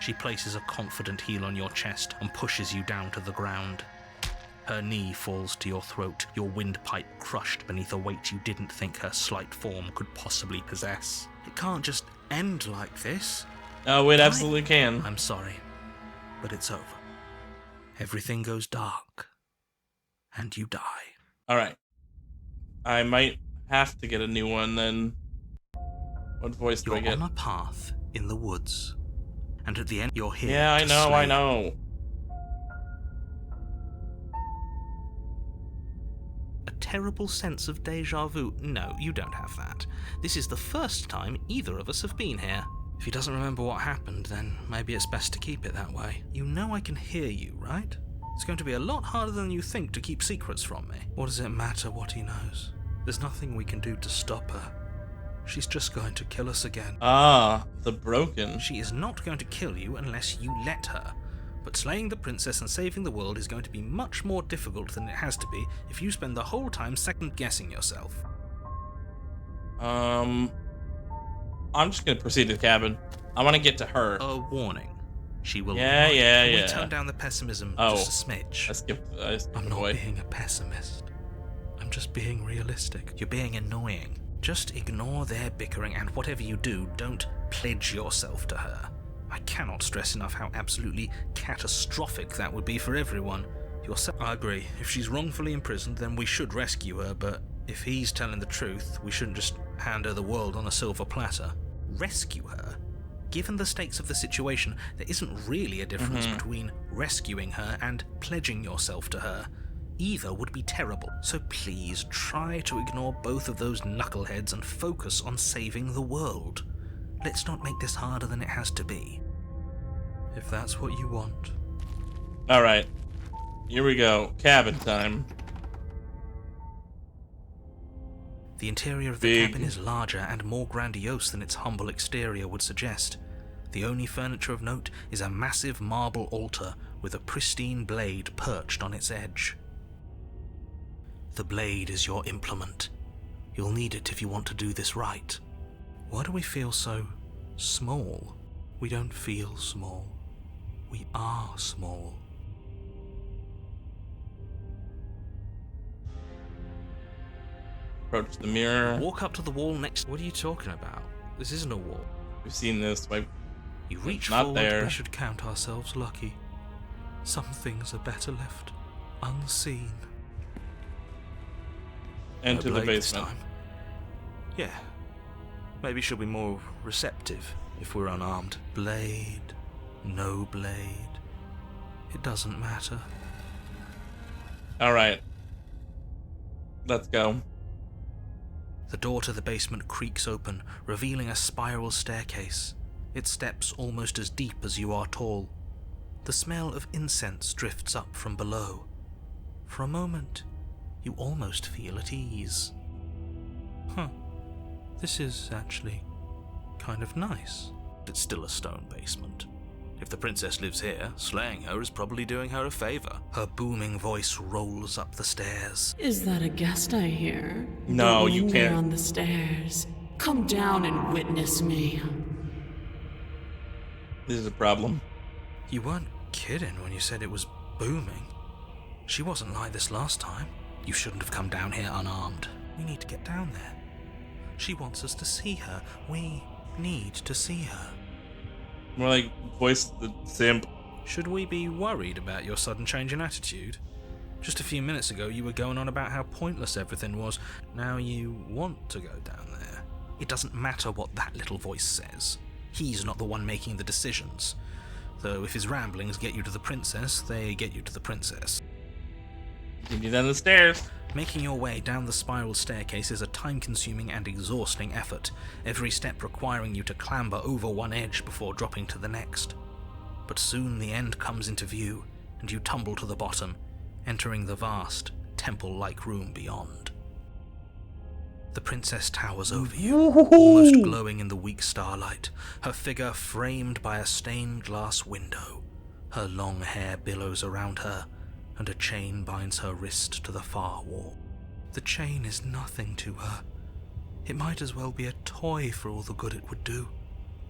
She places a confident heel on your chest and pushes you down to the ground. Her knee falls to your throat, your windpipe crushed beneath a weight you didn't think her slight form could possibly possess. It can't just end like this. Oh, it absolutely can. I'm sorry, but it's over. Everything goes dark, and you die. All right. I might have to get a new one then. What voice do You're I get? on a path in the woods, and at the end you're here. Yeah, I to know, slay I know. A terrible sense of deja vu. No, you don't have that. This is the first time either of us have been here. If he doesn't remember what happened, then maybe it's best to keep it that way. You know I can hear you, right? It's going to be a lot harder than you think to keep secrets from me. What does it matter what he knows? There's nothing we can do to stop her. She's just going to kill us again. Ah, the broken. She is not going to kill you unless you let her. But slaying the princess and saving the world is going to be much more difficult than it has to be if you spend the whole time second-guessing yourself. I'm just gonna proceed to the cabin. I want to get to her. A warning. She will Yeah, lie. yeah, Can yeah. we tone down the pessimism Oh. just a smidge? I skipped I'm not away. being a pessimist. I'm just being realistic. You're being annoying. Just ignore their bickering, and whatever you do, don't pledge yourself to her. I cannot stress enough how absolutely catastrophic that would be for everyone. I agree. If she's wrongfully imprisoned, then we should rescue her, but if he's telling the truth, we shouldn't just hand her the world on a silver platter. Rescue her? Given the stakes of the situation, there isn't really a difference between rescuing her and pledging yourself to her. Either would be terrible, so please try to ignore both of those knuckleheads and focus on saving the world. Let's not make this harder than it has to be. If that's what you want. All right, here we go. Cabin time. The interior of the cabin is larger and more grandiose than its humble exterior would suggest. The only furniture of note is a massive marble altar with a pristine blade perched on its edge. The blade is your implement. You'll need it if you want to do this right. Why do we feel so small? We don't feel small. We are small. Approach the mirror. Walk up to the wall next. What are you talking about? This isn't a wall. We've seen this. You reach not forward. there. We should count ourselves lucky. Some things are better left unseen. Enter No the blade this basement. time. Yeah. Maybe she'll be more receptive if we're unarmed. Blade, no blade. It doesn't matter. All right. Let's go. The door to the basement creaks open, revealing a spiral staircase. Its steps almost as deep as you are tall. The smell of incense drifts up from below. For a moment, you almost feel at ease. This is actually kind of nice. It's still a stone basement. If the princess lives here, slaying her is probably doing her a favor. Her booming voice rolls up the stairs. Is that a guest I hear? No, you Linger can't. on the stairs. Come down and witness me. This is a problem. You weren't kidding when you said it was booming. She wasn't like this last time. You shouldn't have come down here unarmed. We need to get down there. She wants us to see her. We need to see her. More like voice the simp. Should we be worried about your sudden change in attitude? Just a few minutes ago you were going on about how pointless everything was. Now you want to go down there. It doesn't matter what that little voice says. He's not the one making the decisions. Though if his ramblings get you to the princess, they get you to the princess. Get you down the stairs. Making your way down the spiral staircase is a time-consuming and exhausting effort, every step requiring you to clamber over one edge before dropping to the next. But soon the end comes into view, and you tumble to the bottom, entering the vast, temple-like room beyond. The princess towers over you, almost glowing in the weak starlight, her figure framed by a stained glass window. Her long hair billows around her, and a chain binds her wrist to the far wall. The chain is nothing to her. It might as well be a toy for all the good it would do.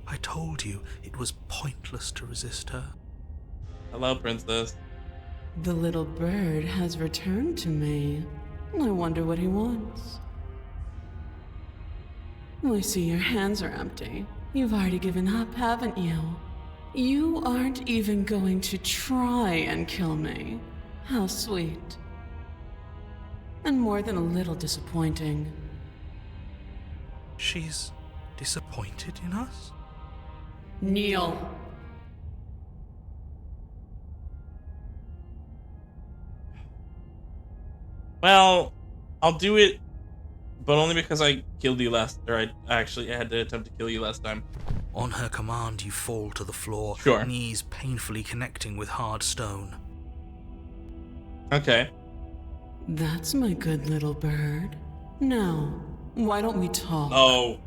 I told you it was pointless to resist her. Hello, princess. The little bird has returned to me. I wonder what he wants. I see your hands are empty. You've already given up, haven't you? You aren't even going to try and kill me. How sweet. And more than a little disappointing. She's disappointed in us? Kneel. Well, I'll do it, but only because I killed you last, or I had to attempt to kill you last time. On her command, you fall to the floor, Sure. knees painfully connecting with hard stone. Okay. That's my good little bird. Now, why don't we talk? No,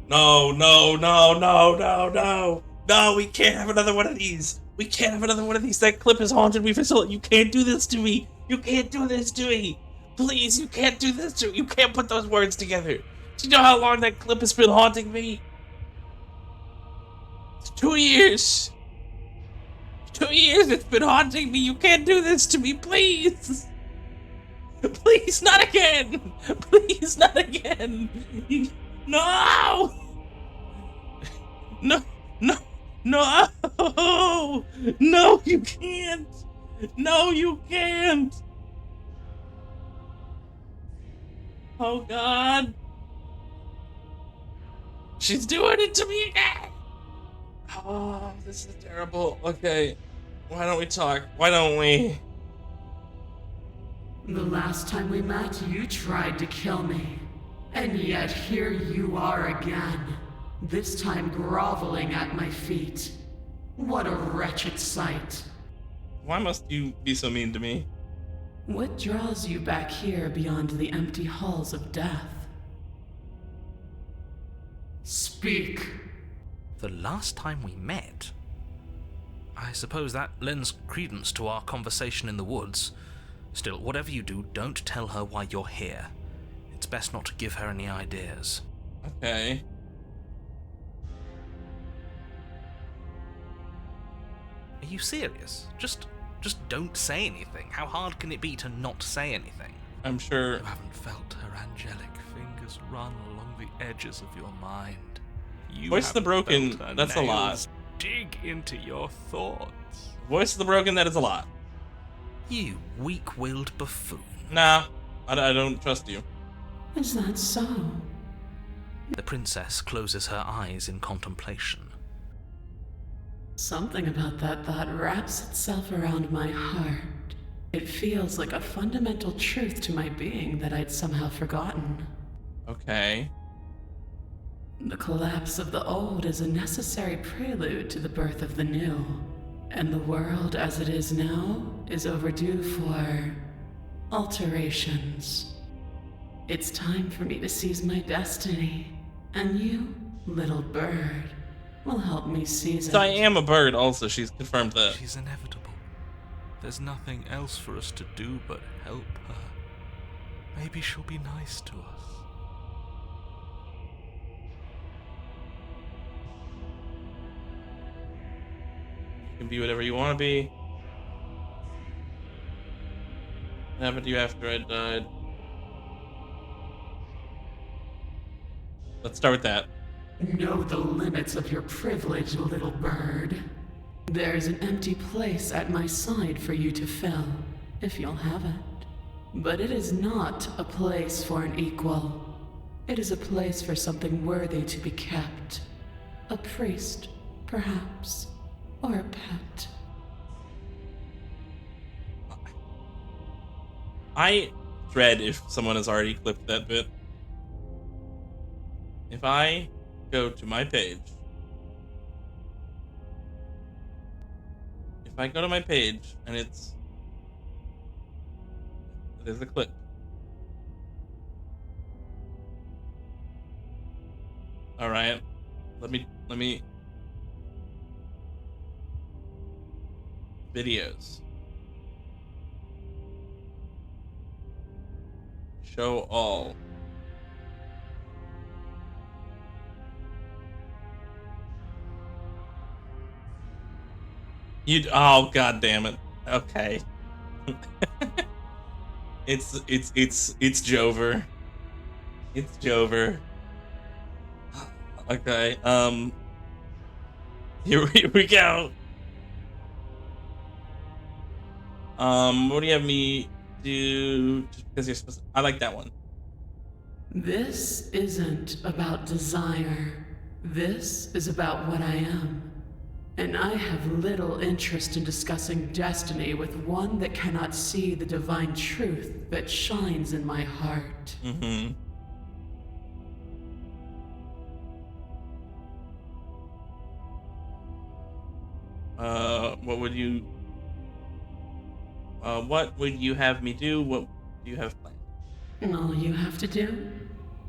we can't have another one of these. We can't have another one of these. That clip is haunted me for so long. You can't do this to me. You can't do this to me. Please, you can't do this to me. You can't put those words together. Do you know how long that clip has been haunting me? It's 2 years. 2 years it's been haunting me. You can't do this to me, please. Please, not again. Please, not again. No. No. No, you can't. No, you can't. Oh, God. She's doing it to me again. Oh, this is terrible. Okay. Why don't we talk? Why don't we? The last time we met, you tried to kill me. And yet here you are again. This time groveling at my feet. What a wretched sight. Why must you be so mean to me? What draws you back here beyond the empty halls of death? Speak. The last time we met? I suppose that lends credence to our conversation in the woods. Still, whatever you do, don't tell her why you're here. It's best not to give her any ideas. Okay. Are you serious? Just don't say anything. How hard can it be to not say anything? I'm sure. You haven't felt her angelic fingers run along the edges of your mind. You Voice of the haven't Broken, felt her that's a lot. nails dig into your thoughts. Voice of the Broken, that is a lot. You weak-willed buffoon. Nah, I don't trust you. Is that so? The princess closes her eyes in contemplation. Something about that thought wraps itself around my heart. It feels like a fundamental truth to my being that I'd somehow forgotten. Okay. The collapse of the old is a necessary prelude to the birth of the new. And the world as it is now is overdue for alterations. It's time for me to seize my destiny. And you, little bird, will help me seize it. So I am a bird also, she's confirmed that. She's inevitable. There's nothing else for us to do but help her. Maybe she'll be nice to us. You can be whatever you want to be. What happened to you after I died? Let's start with that. Know the limits of your privilege, little bird. There's an empty place at my side for you to fill, if you'll have it. But it is not a place for an equal. It is a place for something worthy to be kept. A priest, perhaps, or a pet. I dread if someone has already clipped that bit. If I go to my page, and there's a clip. All right, let me videos. Show all. Oh, god damn it. Okay. It's Jover. It's Jover. Okay, here we go. What do you have me do? Just because you're supposed to, I like that one. This isn't about desire. This is about what I am. And I have little interest in discussing destiny with one that cannot see the divine truth that shines in my heart. Mm-hmm. What would you have me do? What do you have planned? And all you have to do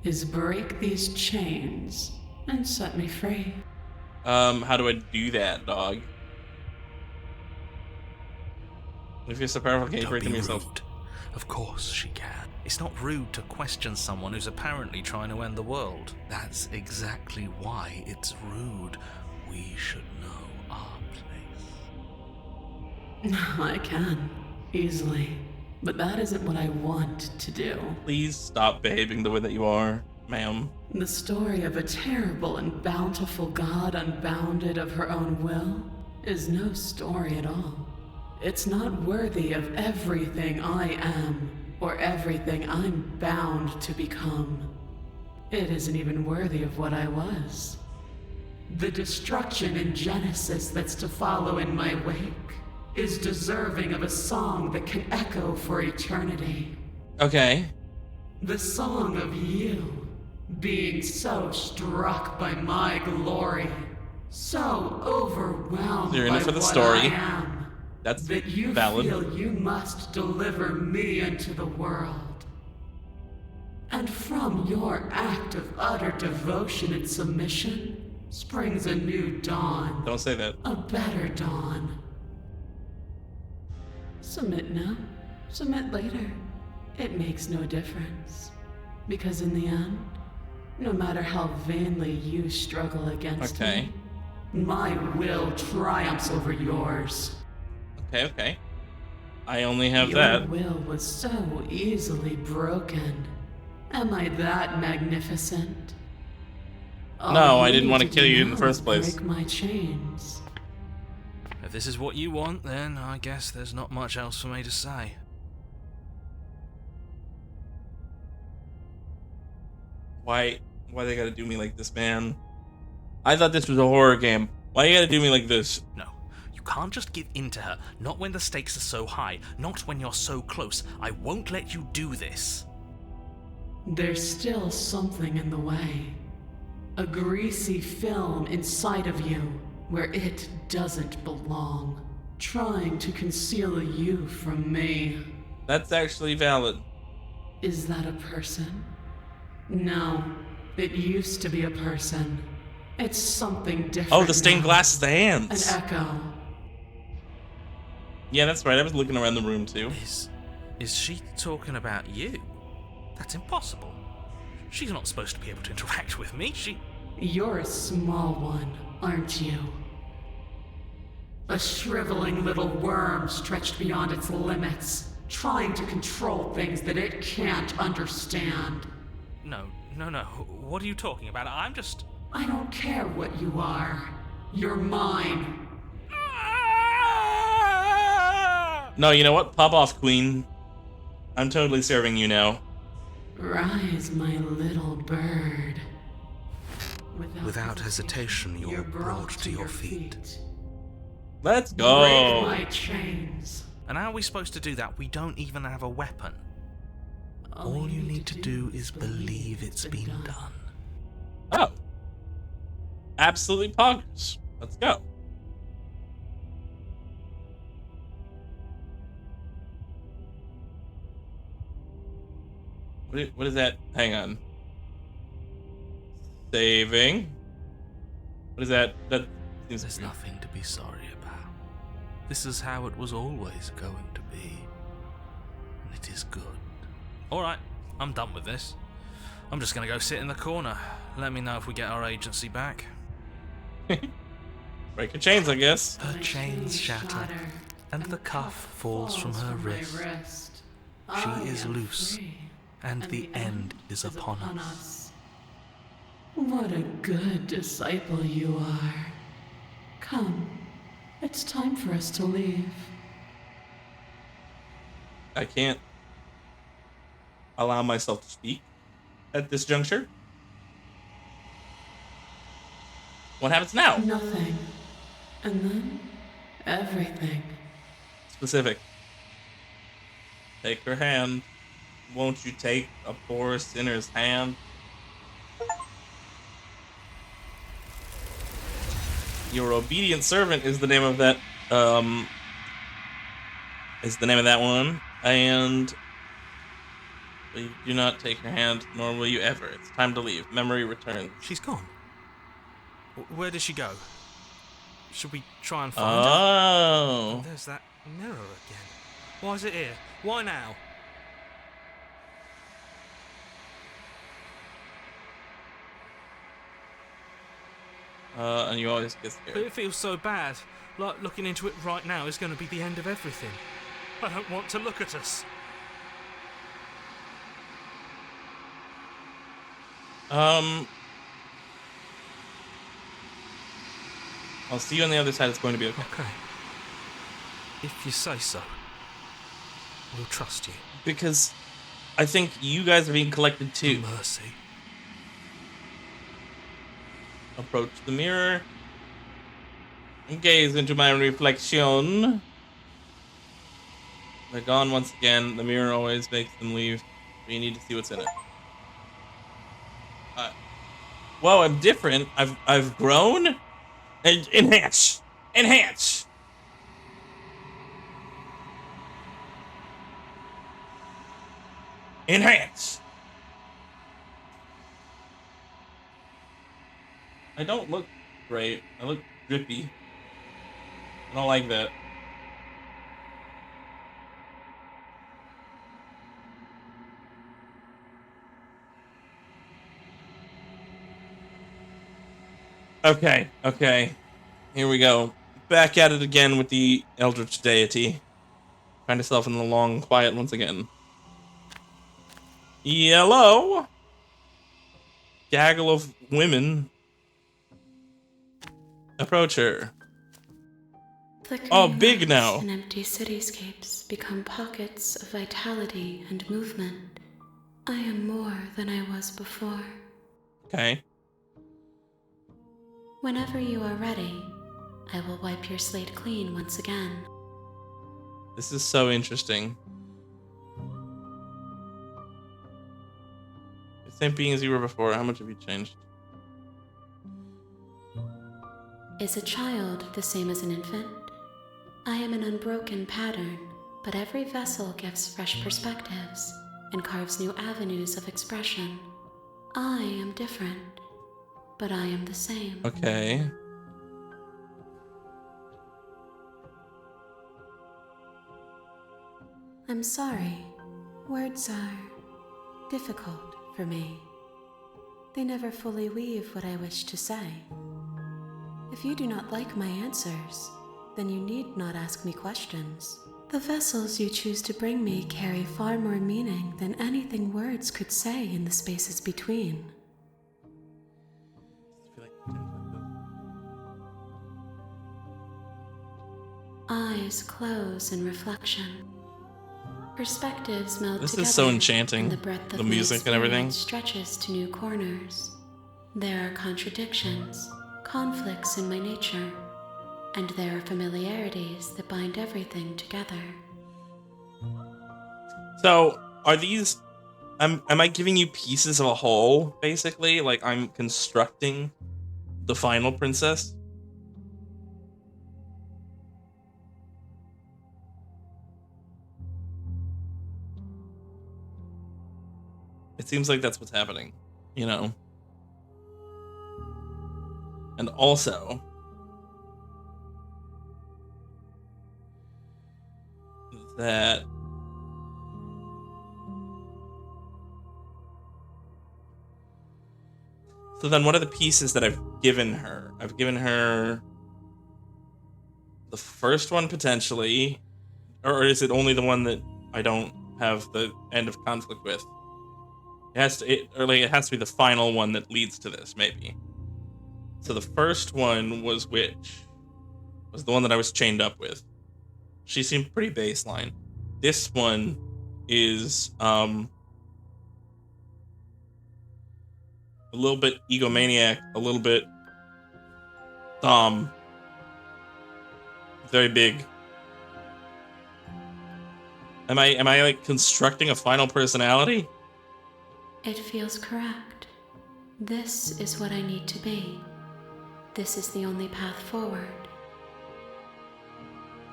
is break these chains and set me free. How do I do that, dog? If you're so powerful, can you Don't break them be yourself? rude. Of course she can. It's not rude to question someone who's apparently trying to end the world. That's exactly why it's rude. We should know our place. I can, easily. But that isn't what I want to do. Please stop behaving the way that you are, ma'am. The story of a terrible and bountiful god unbounded of her own will is no story at all. It's not worthy of everything I am, or everything I'm bound to become. It isn't even worthy of what I was. The destruction in Genesis that's to follow in my wake is deserving of a song that can echo for eternity. Okay. The song of you, being so struck by my glory, so overwhelmed You're in by it for the what story. I am, That's that you valid. feel you must deliver me into the world. And from your act of utter devotion and submission springs a new dawn. Don't say that. A better dawn. Submit now, submit later. It makes no difference. Because in the end, no matter how vainly you struggle against me, my will triumphs over yours. Okay. I only have Your that. will was so easily broken. Am I that magnificent? No, I didn't want to kill you in the first place. Break my chains. If this is what you want, then I guess there's not much else for me to say. Why they gotta do me like this, man? I thought this was a horror game. Why you gotta do me like this? No, you can't just give in to her. Not when the stakes are so high. Not when you're so close. I won't let you do this. There's still something in the way. A greasy film inside of you where it doesn't belong. Trying to conceal you from me. That's actually valid. Is that a person? No, it used to be a person. It's something different. Oh, the stained now. glass is the An hands. echo. Yeah, that's right. I was looking around the room too. Is she talking about you? That's impossible. She's not supposed to be able to interact with me. You're a small one, aren't you? A shriveling little worm stretched beyond its limits, trying to control things that it can't understand. No. What are you talking about? I'm just... I don't care what you are. You're mine. No, you know what? Pop off, Queen. I'm totally serving you now. Rise, my little bird. Without hesitation, you're brought to your feet. Let's Break go. my chains. And how are we supposed to do that? We don't even have a weapon. All you need to do is believe it's been done. Oh. Absolutely poggers. Let's go. What is that? Hang on. Saving. What is that? That seems There's nothing to be sorry about. This is how it was always going to be. And it is good. Alright, I'm done with this. I'm just gonna go sit in the corner. Let me know if we get our agency back. break your chains, I guess. Her chains shatter, and the cuff falls from her wrist. She is loose, and the end is upon us. What a good disciple you are. Come, it's time for us to leave. I can't allow myself to speak at this juncture. What happens now? Nothing. And then, everything. Specific. Take her hand. Won't you take a poor sinner's hand? Your obedient servant is the name of that one. And you do not take her hand, nor will you ever. It's time to leave. Memory returns. She's gone. Where did she go? Should we try and find her? Oh. There's that mirror again. Why is it here? Why now? And you always get But scared. it feels so bad. Like looking into it right now is going to be the end of everything. I don't want to look at us. I'll see you on the other side. It's going to be okay. Okay. If you say so. We'll trust you. Because I think you guys are being collected too. Mercy. Approach the mirror. And gaze into my reflection. They're gone once again. The mirror always makes them leave. But you need to see what's in it. Whoa, I'm different. I've grown. And enhance. Enhance. Enhance. I don't look great. I look drippy. I don't like that. Okay, okay. Here we go. Back at it again with the Eldritch Deity. Find yourself in the long quiet once again. Yellow! Gaggle of women. Approach her. Oh, Flickering big lights now. and empty cityscapes become pockets of vitality and movement. I am more than I was before. Okay. Whenever you are ready, I will wipe your slate clean once again. This is so interesting. The same being as you were before. How much have you changed? Is a child the same as an infant? I am an unbroken pattern, but every vessel gives fresh perspectives and carves new avenues of expression. I am different, but I am the same. Okay. I'm sorry. Words are difficult for me. They never fully weave what I wish to say. If you do not like my answers, then you need not ask me questions. The vessels you choose to bring me carry far more meaning than anything words could say in the spaces between. Eyes close in reflection. Perspectives meld This together. is so enchanting. And the breadth of The my music and everything. experience stretches to new corners. There are contradictions, conflicts in my nature, and there are familiarities that bind everything together. So, are these... am I giving you pieces of a whole, basically? Like, I'm constructing the final princess? It seems like that's what's happening, you know? And also... that... So then what are the pieces that I've given her? I've given her... the first one, potentially. Or is it only the one that I don't have the end of conflict with? It has to... it has to be the final one that leads to this, maybe. So the first one was which? Was the one that I was chained up with. She seemed pretty baseline. This one is a little bit egomaniac, a little bit very big. Am I like constructing a final personality? It feels correct. This is what I need to be. This is the only path forward.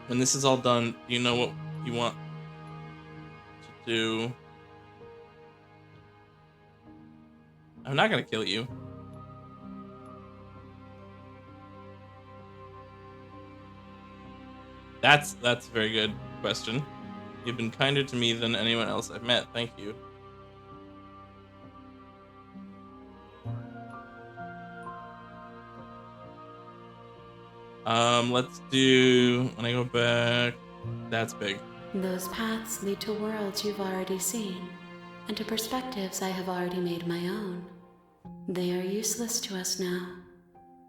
When this is all done, do you know what you want to do? I'm not gonna kill you. That's a very good question. You've been kinder to me than anyone else I've met. Thank you. Let's do... when I go back... that's big. Those paths lead to worlds you've already seen, and to perspectives I have already made my own. They are useless to us now.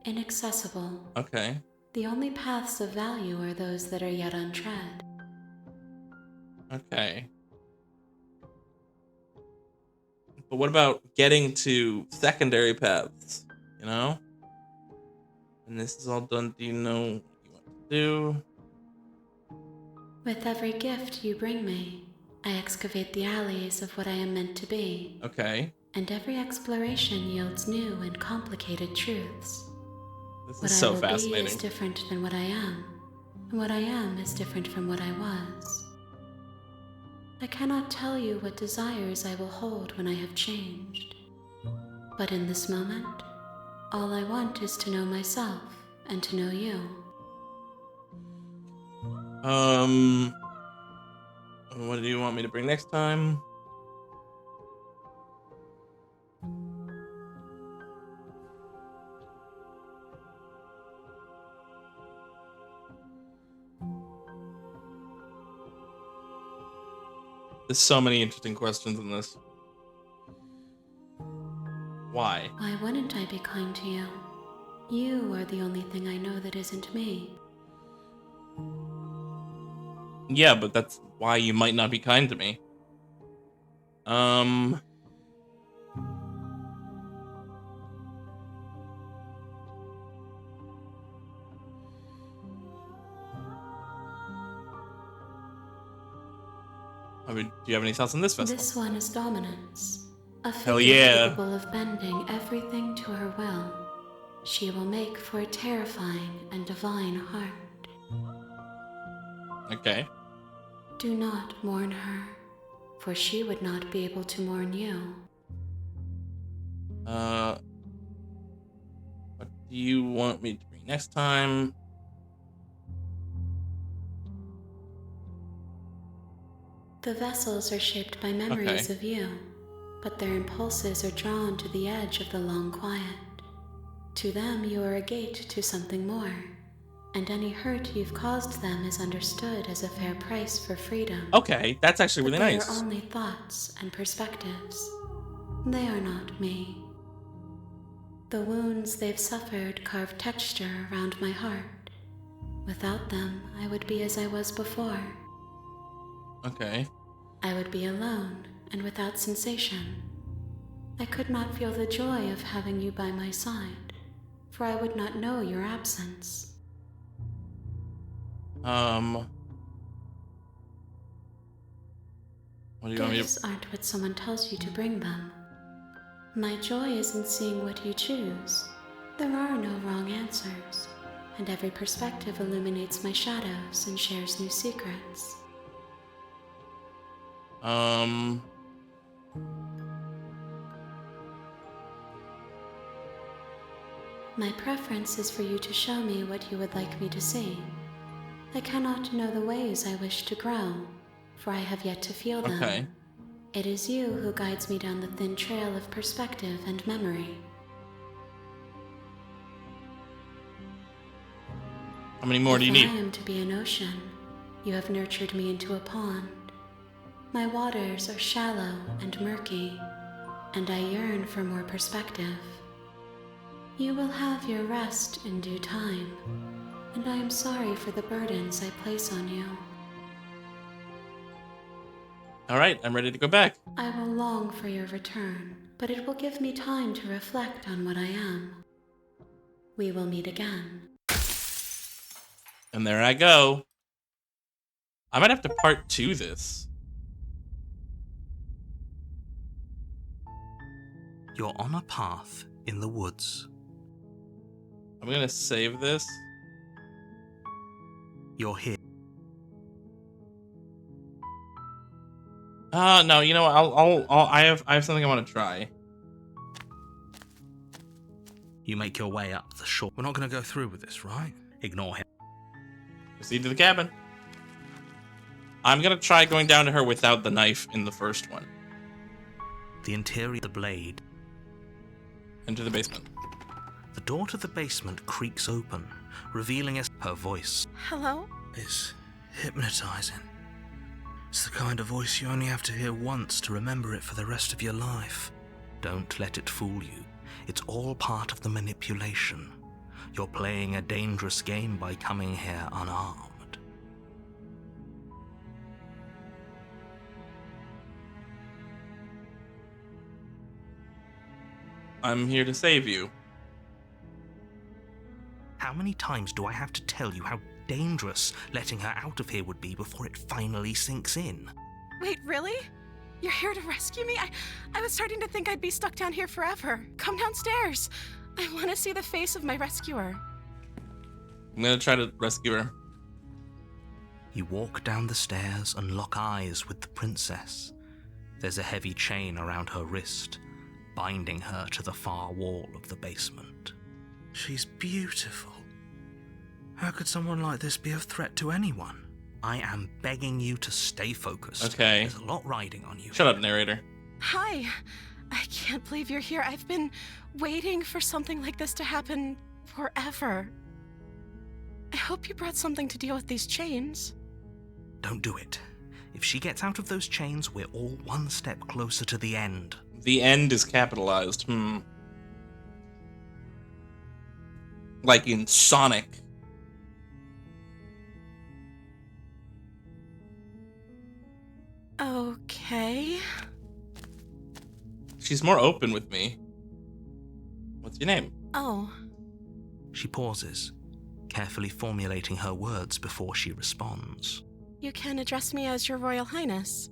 Inaccessible. Okay. The only paths of value are those that are yet untread. Okay. But what about getting to secondary paths, you know? When this is all done, do you know what you want to do? With every gift you bring me, I excavate the alleys of what I am meant to be. Okay. And every exploration yields new and complicated truths. This What is so I will be fascinating. is different than what I am, and what I am is different from what I was. I cannot tell you what desires I will hold when I have changed. But in this moment, All I want is to know myself and to know you. What do you want me to bring next time? There's so many interesting questions in this. Why? Why wouldn't I be kind to you? You are the only thing I know that isn't me. Yeah, but that's why you might not be kind to me. I mean, do you have any thoughts on this vessel? This one is dominance. A Hell figure yeah. capable of bending everything to her will. She will make for a terrifying and divine heart. Okay. Do not mourn her, for she would not be able to mourn you. What do you want me to bring next time? The vessels are shaped by memories of you, but their impulses are drawn to the edge of the long quiet. To them, you are a gate to something more, and any hurt you've caused them is understood as a fair price for freedom. Okay, that's actually really But they nice. are only thoughts and perspectives. They are not me. The wounds they've suffered carve texture around my heart. Without them, I would be as I was before. Okay. I would be alone and without sensation. I could not feel the joy of having you by my side, for I would not know your absence. What do you want me Gifts aren't what someone tells you to bring them. My joy is in seeing what you choose. There are no wrong answers, and every perspective illuminates my shadows and shares new secrets. My preference is for you to show me what you would like me to see. I cannot know the ways I wish to grow, for I have yet to feel them. Okay. It is you who guides me down the thin trail of perspective and memory. How many more do you If need? I am to be an ocean, you have nurtured me into a pond. My waters are shallow and murky, and I yearn for more perspective. You will have your rest in due time, and I am sorry for the burdens I place on you. All right, I'm ready to go back. I will long for your return, but it will give me time to reflect on what I am. We will meet again. And there I go. I might have to part 2 this. You're on a path in the woods. I'm gonna save this. You're here. No, you know what? I have something I want to try. You make your way up the shore. We're not going to go through with this, right? Ignore him. Proceed to the cabin. I'm gonna try going down to her without the knife in the first one. The interior of the blade. Into the basement. The door to the basement creaks open, revealing her voice. Hello? It's hypnotizing. It's the kind of voice you only have to hear once to remember it for the rest of your life. Don't let it fool you. It's all part of the manipulation. You're playing a dangerous game by coming here unarmed. I'm here to save you. How many times do I have to tell you how dangerous letting her out of here would be before it finally sinks in? Wait, really? You're here to rescue me? I was starting to think I'd be stuck down here forever. Come downstairs. I want to see the face of my rescuer. I'm gonna try to rescue her. You walk down the stairs and lock eyes with the princess. There's a heavy chain around her wrist, binding her to the far wall of the basement. She's beautiful. How could someone like this be a threat to anyone? I am begging you to stay focused. Okay. There's a lot riding on you. Shut up, narrator. Hi. I can't believe you're here. I've been waiting for something like this to happen forever. I hope you brought something to deal with these chains. Don't do it. If she gets out of those chains, we're all one step closer to the end. The end is capitalized. Like in Sonic. Okay. She's more open with me. What's your name? Oh. She pauses, carefully formulating her words before she responds. You can address me as Your Royal Highness.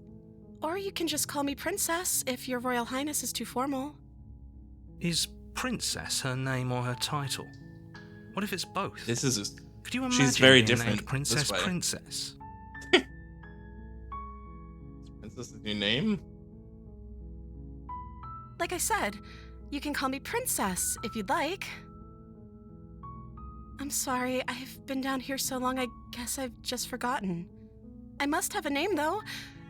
Or you can just call me Princess if Your Royal Highness is too formal. Is Princess her name or her title? What if it's both? This is. Could you imagine She's very being different named Princess this way. Princess? Princess is your name? Like I said, you can call me Princess if you'd like. I'm sorry, I've been down here so long, I guess I've just forgotten. I must have a name, though.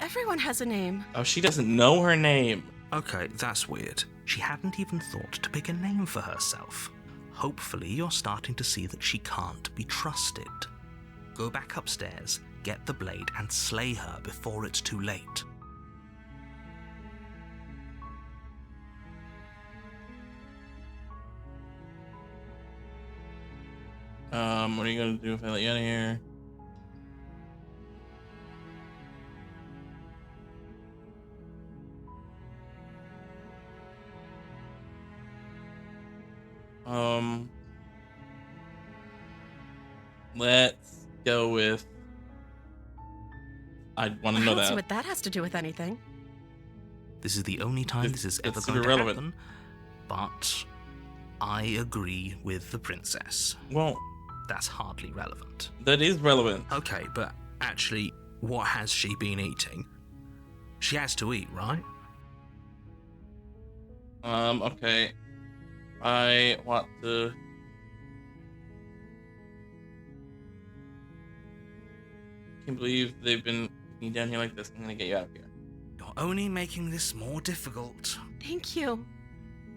Everyone has a name. Oh, she doesn't know her name. Okay, that's weird. She hadn't even thought to pick a name for herself. Hopefully you're starting to see that she can't be trusted. Go back upstairs, get the blade, and slay her before it's too late. What are you gonna do if I let you out of here? Let's go with. I want to know I don't see that. what that has to do with anything. This is the only time It's- this is ever it's going to irrelevant. happen, but I agree with the princess. Well, That's hardly relevant. that is relevant. Okay, but actually, what has she been eating? She has to eat, right? Okay. I want to. Can't believe they've been keeping you down here like this. I'm gonna get you out of here. You're only making this more difficult. Thank you.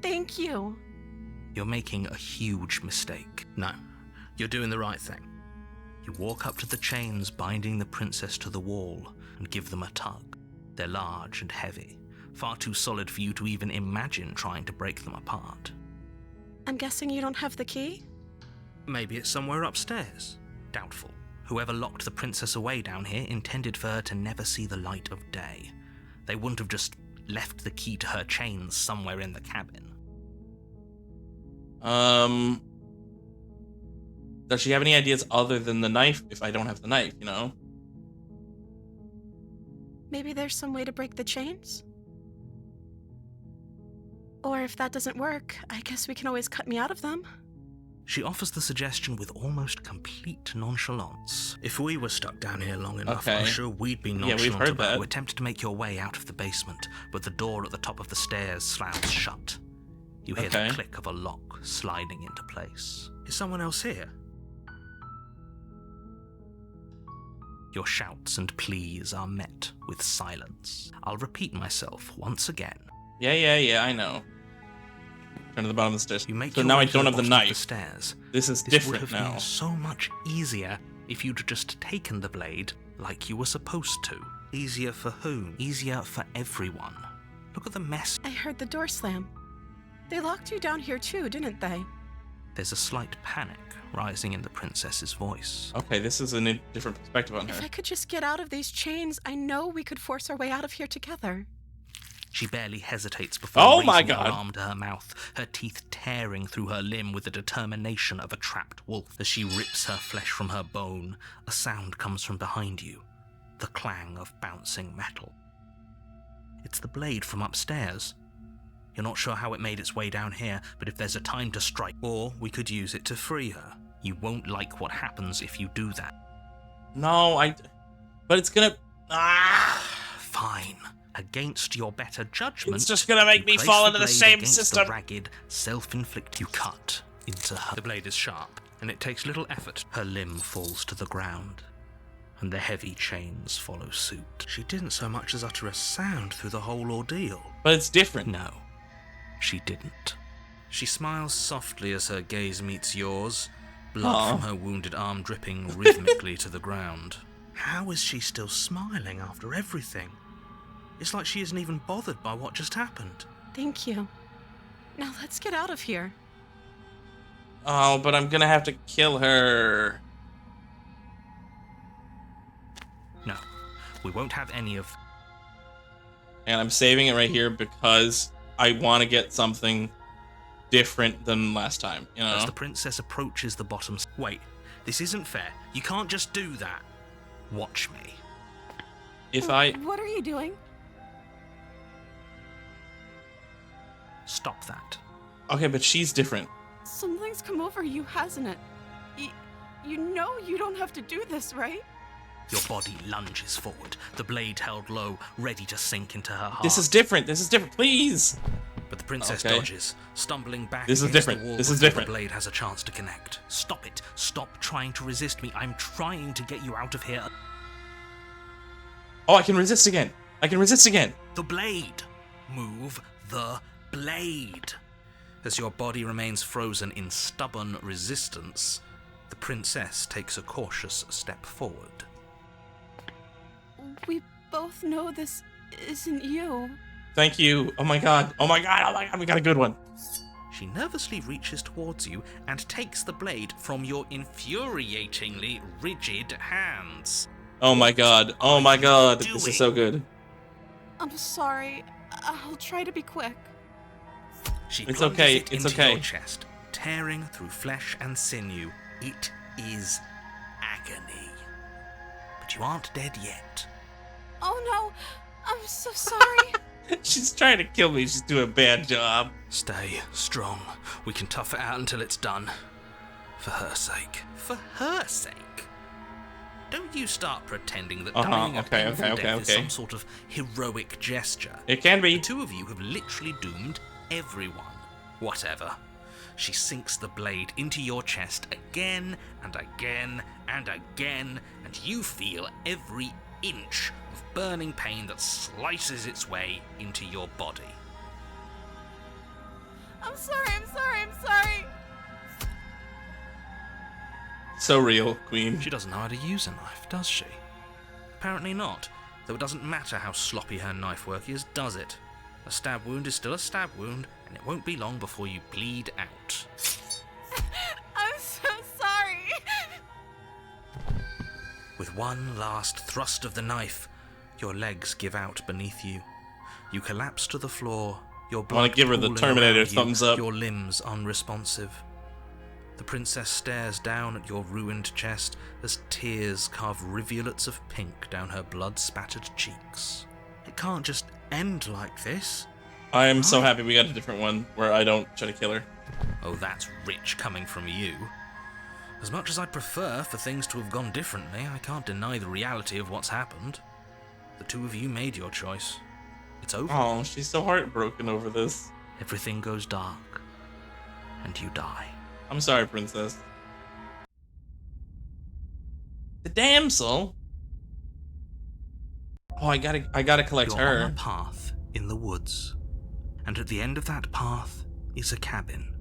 Thank you. You're making a huge mistake. No, you're doing the right thing. You walk up to the chains binding the princess to the wall and give them a tug. They're large and heavy, far too solid for you to even imagine trying to break them apart. I'm guessing you don't have the key? Maybe it's somewhere upstairs. Doubtful. Whoever locked the princess away down here intended for her to never see the light of day. They wouldn't have just left the key to her chains somewhere in the cabin. Does she have any ideas other than the knife? If I don't have the knife, you know? Maybe there's some way to break the chains? Or if that doesn't work, I guess we can always cut me out of them. She offers the suggestion with almost complete nonchalance. If we were stuck down here long enough, Okay. I'm sure we'd be Yeah, nonchalant we've heard about that. who attempted to make your way out of the basement, but the door at the top of the stairs slams shut. You hear Okay. the click of a lock sliding into place. Is someone else here? Your shouts and pleas are met with silence. I'll repeat myself once again. Yeah, I know. Turn to the bottom of the stairs. You make So your now way I to don't the have the bottom of knife. stairs. This is This would different have now. been so much easier if you'd just taken the blade like you were supposed to. Easier for whom? Easier for everyone. Look at the mess. I heard the door slam. They locked you down here too, didn't they? There's a slight panic rising in the princess's voice. Okay, this is a different perspective on If her. I could just get out of these chains, I know we could force our way out of here together. She barely hesitates before Oh my raising her God. arm to her mouth, her teeth tearing through her limb with the determination of a trapped wolf. As she rips her flesh from her bone, a sound comes from behind you, the clang of bouncing metal. It's the blade from upstairs. You're not sure how it made its way down here, but if there's a time to strike, or we could use it to free her. You won't like what happens if you do that. No, but it's gonna. Fine. Against your better judgment, It's just gonna make you me place fall the into the blade same against system. The ragged, self-inflicted. You cut into her. The blade is sharp, and it takes little effort. Her limb falls to the ground, and the heavy chains follow suit. She didn't so much as utter a sound through the whole ordeal. But it's different. No, she didn't. She smiles softly as her gaze meets yours, blood from her wounded arm dripping rhythmically to the ground. How is she still smiling after everything? It's like she isn't even bothered by what just happened. Thank you. Now let's get out of here. Oh, but I'm gonna have to kill her. No, we won't have any of... And I'm saving it right here because I want to get something different than last time, you know? As the princess approaches the bottom... Wait, this isn't fair. You can't just do that. Watch me. If I... What are you doing? Stop that. Okay, but she's different. Something's come over you, hasn't it? You know you don't have to do this, right? Your body lunges forward, the blade held low, ready to sink into her heart. This is different. This is different. Please. But the princess Okay. dodges, stumbling back This is against different. the wall This is before different. the blade has a chance to connect. Stop it. Stop trying to resist me. I'm trying to get you out of here. Oh, I can resist again. I can resist again. The blade. Move the blade. As your body remains frozen in stubborn resistance, the princess takes a cautious step forward. We both know this isn't you. Thank you. Oh my god. Oh my god. Oh my god. We got a good one. She nervously reaches towards you and takes the blade from your infuriatingly rigid hands. Oh my god. Oh my god. This is so good. I'm sorry. I'll try to be quick. She It's plunges okay, it it's into okay. your chest, tearing through flesh and sinew. It is agony. But you aren't dead yet. Oh no, I'm so sorry. She's trying to kill me. She's doing a bad job. Stay strong. We can tough it out until it's done. For her sake. For her sake? Don't you start pretending that dying a painful death is some sort of heroic gesture. It can be. The two of you have literally doomed everyone. Whatever. She sinks the blade into your chest again and again and again, and you feel every inch of burning pain that slices its way into your body. I'm sorry, I'm sorry, I'm sorry. So real, Queen. She doesn't know how to use a knife, does she? Apparently not, though it doesn't matter how sloppy her knife work is, does it? A stab wound is still a stab wound, and it won't be long before you bleed out. I'm so sorry. With one last thrust of the knife, your legs give out beneath you. You collapse to the floor, your blood I want to give her the pooling Terminator around you, thumbs up. your limbs unresponsive. The princess stares down at your ruined chest as tears carve rivulets of pink down her blood-spattered cheeks. It can't just end like this. I am so happy we got a different one where I don't try to kill her. Oh, that's rich coming from you. As much as I'd prefer for things to have gone differently, I can't deny the reality of what's happened. The two of you made your choice. It's over. Oh, she's so heartbroken over this. Everything goes dark, and you die. I'm sorry, princess. The damsel? Oh, I gotta collect You're her. on a path in the woods, and at the end of that path is a cabin.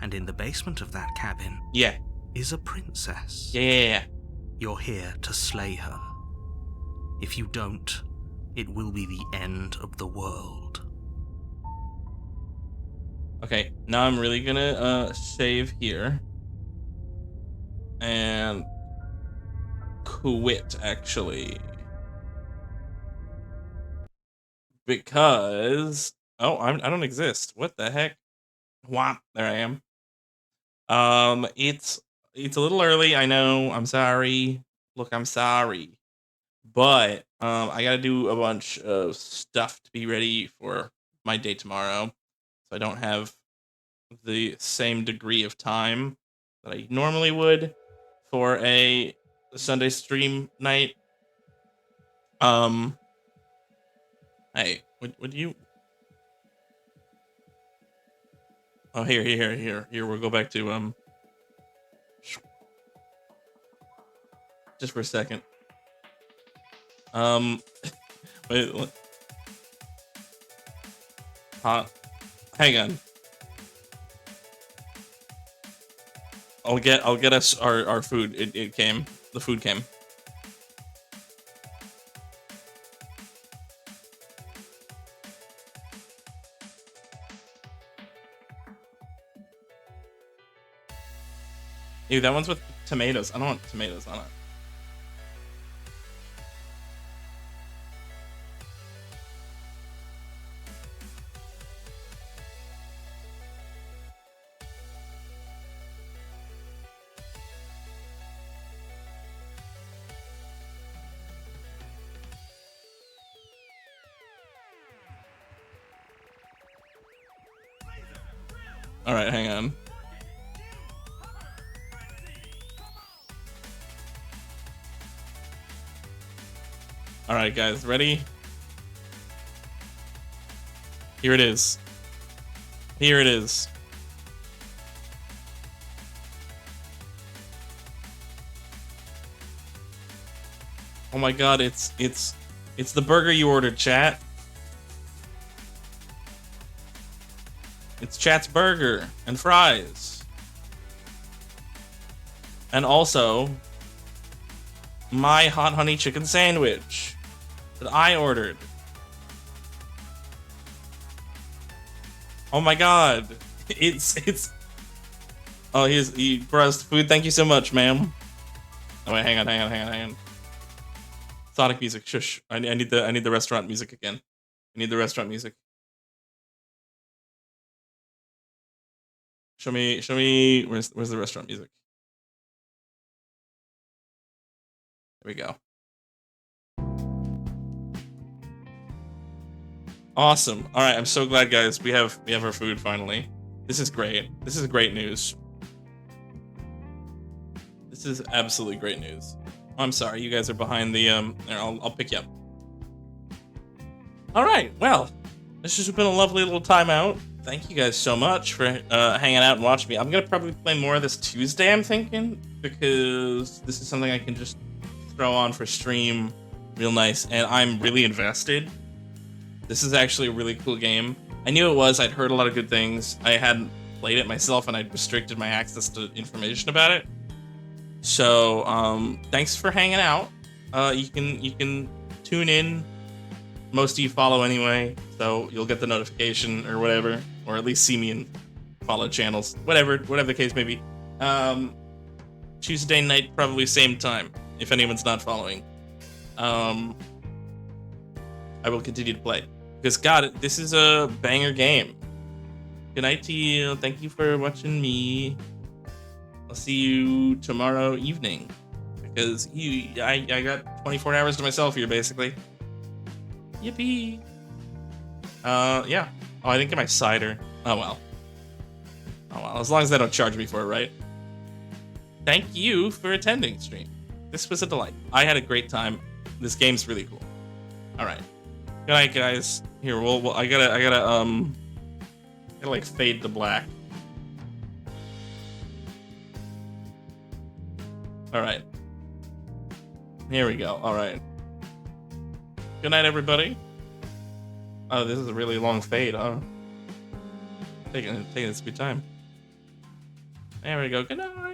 And in the basement of that cabin Yeah. is a princess. Yeah. You're here to slay her. If you don't, it will be the end of the world. Okay, now I'm really gonna save here. And quit, actually. Because... Oh, I don't exist. What the heck? Whop, there I am. It's a little early, I know. I'm sorry. Look, I'm sorry. But I gotta do a bunch of stuff to be ready for my day tomorrow. So I don't have the same degree of time that I normally would for a Sunday stream night. Hey, would you... Oh, here. We'll go back to just for a second. Wait. Hang on. I'll get us our food. It came. The food came. Ew, that one's with tomatoes. I don't want tomatoes on it. All right, hang on. All right, guys, ready? Here it is. Here it is. Oh my god, it's the burger you ordered, chat. It's chat's burger and fries. And also my hot honey chicken sandwich that I ordered. Oh my god. It's oh, he brought us food. Thank you so much, ma'am. Oh wait, hang on. Sonic music. Shush. I need the restaurant music again. I need the restaurant music. Show me where's the restaurant music? There we go. Awesome. All right, I'm so glad, guys. We have our food finally. This is great. This is great news. This is absolutely great news. Oh, I'm sorry, you guys are behind the there, I'll pick you up. All right. Well, this has been a lovely little timeout. Thank you guys so much for hanging out and watching me. I'm gonna probably play more of this Tuesday, I'm thinking, because this is something I can just throw on for stream real nice, and I'm really invested. This is actually a really cool game. I knew it was. I'd heard a lot of good things. I hadn't played it myself, and I'd restricted my access to information about it. So thanks for hanging out. You can tune in. Most of you follow anyway, so you'll get the notification or whatever, or at least see me and follow channels, whatever the case may be. Tuesday night, probably same time, if anyone's not following. I will continue to play, because God, this is a banger game. Good night to you. Thank you for watching me. I'll see you tomorrow evening, because I got 24 hours to myself here, basically. Yippee! Yeah. Oh, I didn't get my cider. Oh well. As long as they don't charge me for it, right? Thank you for attending stream. This was a delight. I had a great time. This game's really cool. All right. Good night, guys. Here, I gotta like fade to black. All right. Here we go. All right. Good night, everybody. Oh, this is a really long fade, huh? Taking its sweet time. There we go. Good night.